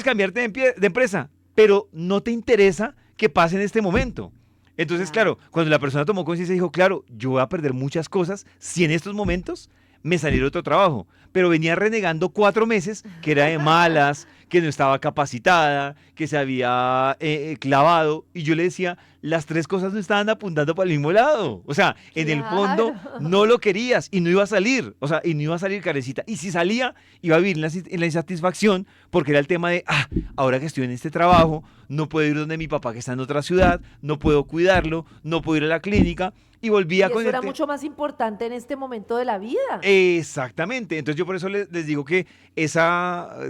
cambiarte de empresa, pero no te interesa que pase en este momento? Entonces, Claro. claro, cuando la persona tomó conciencia dijo, claro, yo voy a perder muchas cosas si en estos momentos me saliera otro trabajo, pero venía renegando 4 meses que era de malas, que no estaba capacitada, que se había clavado, y yo le decía, las tres cosas no estaban apuntando para el mismo lado, o sea, en el fondo no Claro. lo querías y no iba a salir, o sea, y no iba a salir carecita, y si salía, iba a vivir en la insatisfacción, porque era el tema de, ahora que estoy en este trabajo, no puedo ir donde mi papá que está en otra ciudad, no puedo cuidarlo, no puedo ir a la clínica, y volvía Y con eso el era tema. mucho más importante en este momento de la vida. Exactamente. Entonces yo por eso les digo que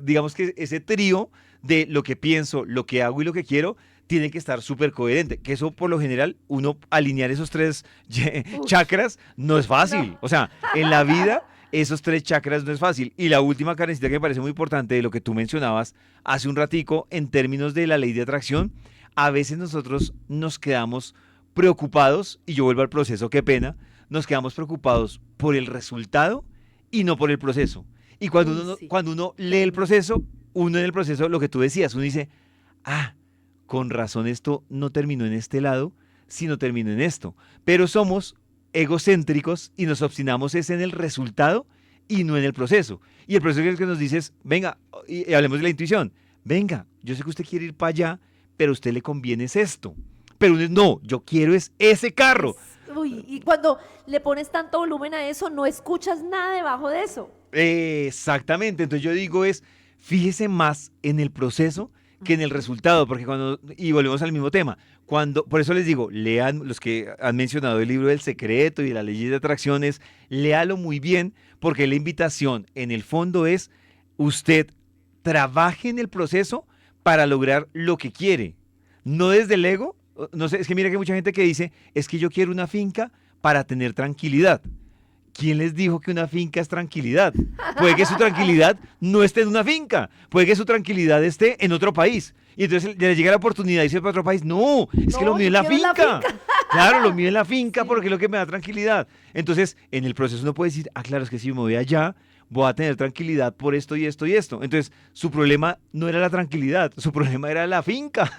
digamos que ese trío de lo que pienso, lo que hago y lo que quiero, tiene que estar súper coherente. Que eso por lo general, uno alinear esos tres Ush, chakras no es no. fácil. O sea, en la vida esos tres chakras no es fácil. Y la última carencita que me parece muy importante de lo que tú mencionabas hace un ratico en términos de la ley de atracción, a veces nosotros nos quedamos preocupados, y yo vuelvo al proceso, qué pena, nos quedamos preocupados por el resultado y no por el proceso. Y cuando Uy, uno, sí, cuando uno lee el tremendo. proceso, uno en el proceso, lo que tú decías, uno dice, ah, con razón esto no terminó en este lado, sino terminó en esto. Pero somos egocéntricos y nos obstinamos es en el resultado y no en el proceso. Y el proceso es el que nos dice, venga, y hablemos de la intuición, venga, yo sé que usted quiere ir para allá, pero a usted le conviene es esto. Pero uno es, no, yo quiero es ese carro. Uy, y cuando le pones tanto volumen a eso, no escuchas nada debajo de eso. Exactamente, entonces yo digo es, fíjese más en el proceso que en el Ujú. resultado, porque cuando, y volvemos al mismo tema, por eso les digo, lean los que han mencionado el libro del secreto y de la ley de atracciones, léalo muy bien, porque la invitación en el fondo es, usted trabaje en el proceso para lograr lo que quiere, no desde el ego, no sé, es que mira que hay mucha gente que dice, es que yo quiero una finca para tener tranquilidad. ¿Quién les dijo que una finca es tranquilidad? Puede que su tranquilidad no esté en una finca, puede que su tranquilidad esté en otro país. Y entonces le llega la oportunidad de irse para otro país. No, es que lo No, mío es yo la quiero la finca. finca. Claro, lo mío es la finca porque es Sí. lo que me da tranquilidad. Entonces, en el proceso uno puede decir, claro, es que si me voy allá, voy a tener tranquilidad por esto y esto y esto. Entonces, su problema no era la tranquilidad, su problema era la finca.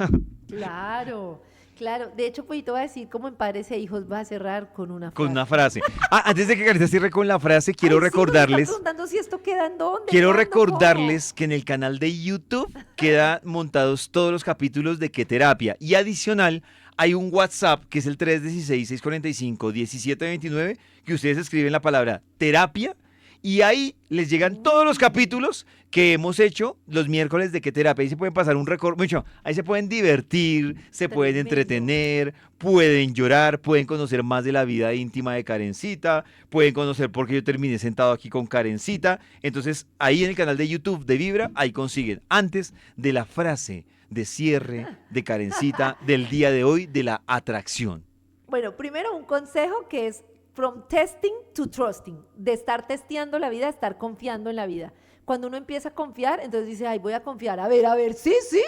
Claro, claro. De hecho, pues te voy a decir, como en Padres e Hijos, va a cerrar con una Con una frase. frase. Antes de que Carita cierre con la frase, Ay, sí, porque están preguntando si esto queda en dónde, quiero cuándo, cómo. recordarles que en el canal de YouTube quedan montados todos los capítulos de Qué Terapia. Y adicional, hay un WhatsApp que es el 316-645-1729, que ustedes escriben la palabra terapia y ahí les llegan todos los Mm, capítulos que hemos hecho los miércoles de Qué Terapia. Ahí se pueden pasar un récord, mucho, ahí se pueden divertir, se pueden tremendo. entretener, pueden llorar, pueden conocer más de la vida íntima de Karencita, pueden conocer por qué yo terminé sentado aquí con Karencita. Entonces, ahí en el canal de YouTube de Vibra, ahí consiguen, antes de la frase de cierre de Karencita del día de hoy de la atracción. Bueno, primero un consejo que es from testing to trusting, de estar testeando la vida, estar confiando en la vida. cuando uno empieza a confiar, entonces dice, ay, voy a confiar, a ver, sí, sí,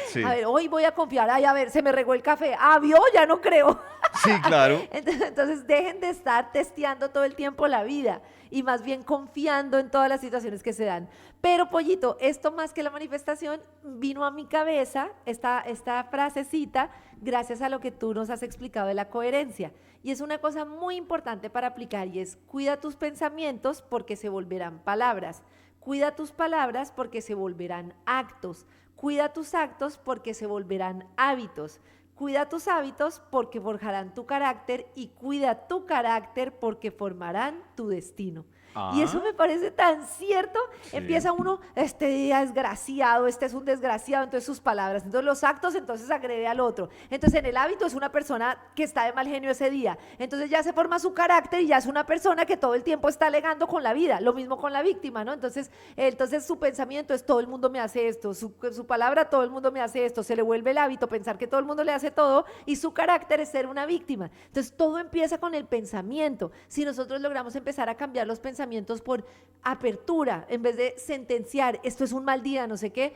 Sí, a ver, hoy voy a confiar, ay, a ver, se me regó el café, ah, vio, ya no creo. sí, claro. Entonces dejen de estar testeando todo el tiempo la vida y más bien confiando en todas las situaciones que se dan. Pero Pollito, esto más que la manifestación vino a mi cabeza, esta frasecita, gracias a lo que tú nos has explicado de la coherencia. Y es una cosa muy importante para aplicar y es cuida tus pensamientos porque se volverán palabras. Cuida tus palabras porque se volverán actos. Cuida tus actos porque se volverán hábitos. Cuida tus hábitos porque forjarán tu carácter y cuida tu carácter porque formarán tu destino. Y eso Ah, me parece tan cierto. sí. Empieza uno, este día desgraciado, este es un desgraciado, entonces sus palabras. Entonces los actos, entonces agrede al otro. Entonces en el hábito es una persona que está de mal genio ese día. Entonces ya se forma su carácter y ya es una persona que todo el tiempo está alegando con la vida. Lo mismo con la víctima, ¿no? Entonces su pensamiento es todo el mundo me hace esto. Su palabra, todo el mundo me hace esto. Se le vuelve el hábito pensar que todo el mundo le hace todo y su carácter es ser una víctima. Entonces todo empieza con el pensamiento. Si nosotros logramos empezar a cambiar los pensamientos por apertura, en vez de sentenciar, esto es un mal día, no sé qué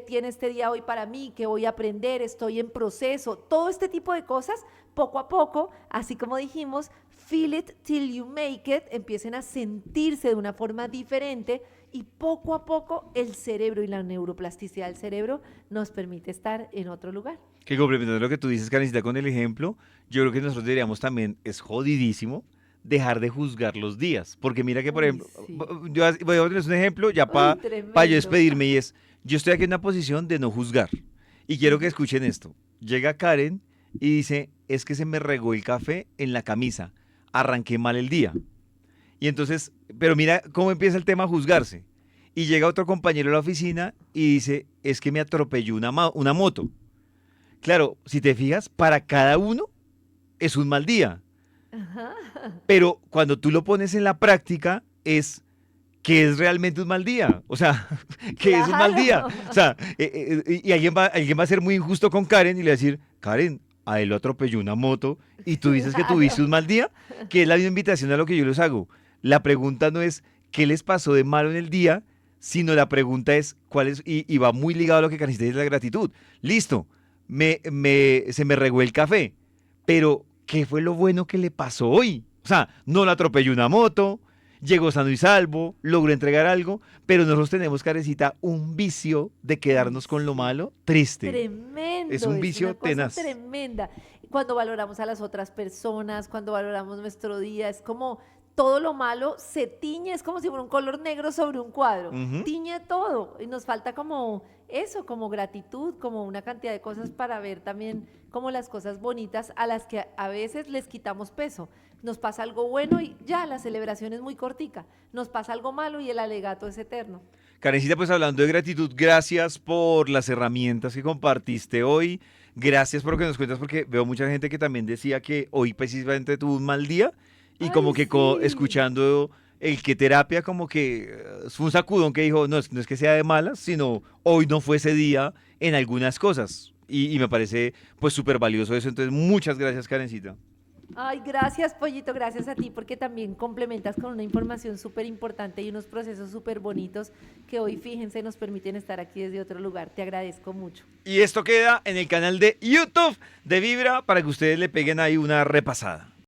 tiene este día hoy para mí, qué voy a aprender, estoy en proceso, todo este tipo de cosas, poco a poco, así como dijimos, feel it till you make it, empiecen a sentirse de una forma diferente y poco a poco el cerebro y la neuroplasticidad del cerebro nos permite estar en otro lugar. Que complementando lo que tú dices, Karencita, con el ejemplo, yo creo que nosotros deberíamos también, es jodidísimo, dejar de juzgar los días. Porque mira que, por Uy, ejemplo, sí. yo voy a ponerles un ejemplo ya Uy, para yo tremendo. despedirme y es, yo estoy aquí en una posición de no juzgar. Y quiero que Ujú. escuchen esto. Llega Karen y dice, es que se me regó el café en la camisa, arranqué mal el día. Y entonces, pero mira cómo empieza el tema a juzgarse. Y llega otro compañero a la oficina y dice, es que me atropelló una moto. Claro, si te fijas, para cada uno es un mal día. Ajá. Pero cuando tú lo pones en la práctica, es que es realmente un mal día. O sea, que es un mal día. Claro. O sea, y alguien va a ser muy injusto con Karen y le va a decir, Karen, a él lo atropelló una moto y tú dices que tuviste Claro. un mal día, que es la misma invitación a lo que yo les hago. La pregunta no es qué les pasó de malo en el día, sino la pregunta es cuál es, y va muy ligado a lo que Karencita dice de la gratitud. Listo, se me regó el café, pero ¿qué fue lo bueno que le pasó hoy? O sea, no la atropelló una moto, llegó sano y salvo, logró entregar algo, pero nosotros tenemos, Carecita, un vicio de Uy, quedarnos con lo sí. malo triste. Es Tremendo, un es una vicio cosa tenaz. tremenda. Cuando valoramos a las otras personas, cuando valoramos nuestro día, es como todo lo malo se tiñe, es como si fuera un color negro sobre un cuadro, Ujú. tiñe todo y nos falta como eso, como gratitud, como una cantidad de cosas para ver también como las cosas bonitas a las que a veces les quitamos peso. Nos pasa algo bueno y ya, la celebración es muy cortica. Nos pasa algo malo y el alegato es eterno. Karencita, pues hablando de gratitud, gracias por las herramientas que compartiste hoy. Gracias por lo que nos cuentas, porque veo mucha gente que también decía que hoy precisamente tuvo un mal día y como Ay, que sí. escuchando el que terapia, como que fue un sacudón que dijo, no, no es que sea de malas, sino hoy no fue ese día en algunas cosas. Y me parece pues súper valioso eso. Entonces, muchas gracias, Karencita. Ay, gracias, Pollito, gracias a ti porque también complementas con una información súper importante y unos procesos súper bonitos que hoy, fíjense, nos permiten estar aquí desde otro lugar. Te agradezco mucho. Y esto queda en el canal de YouTube de Vibra para que ustedes le peguen ahí una repasada.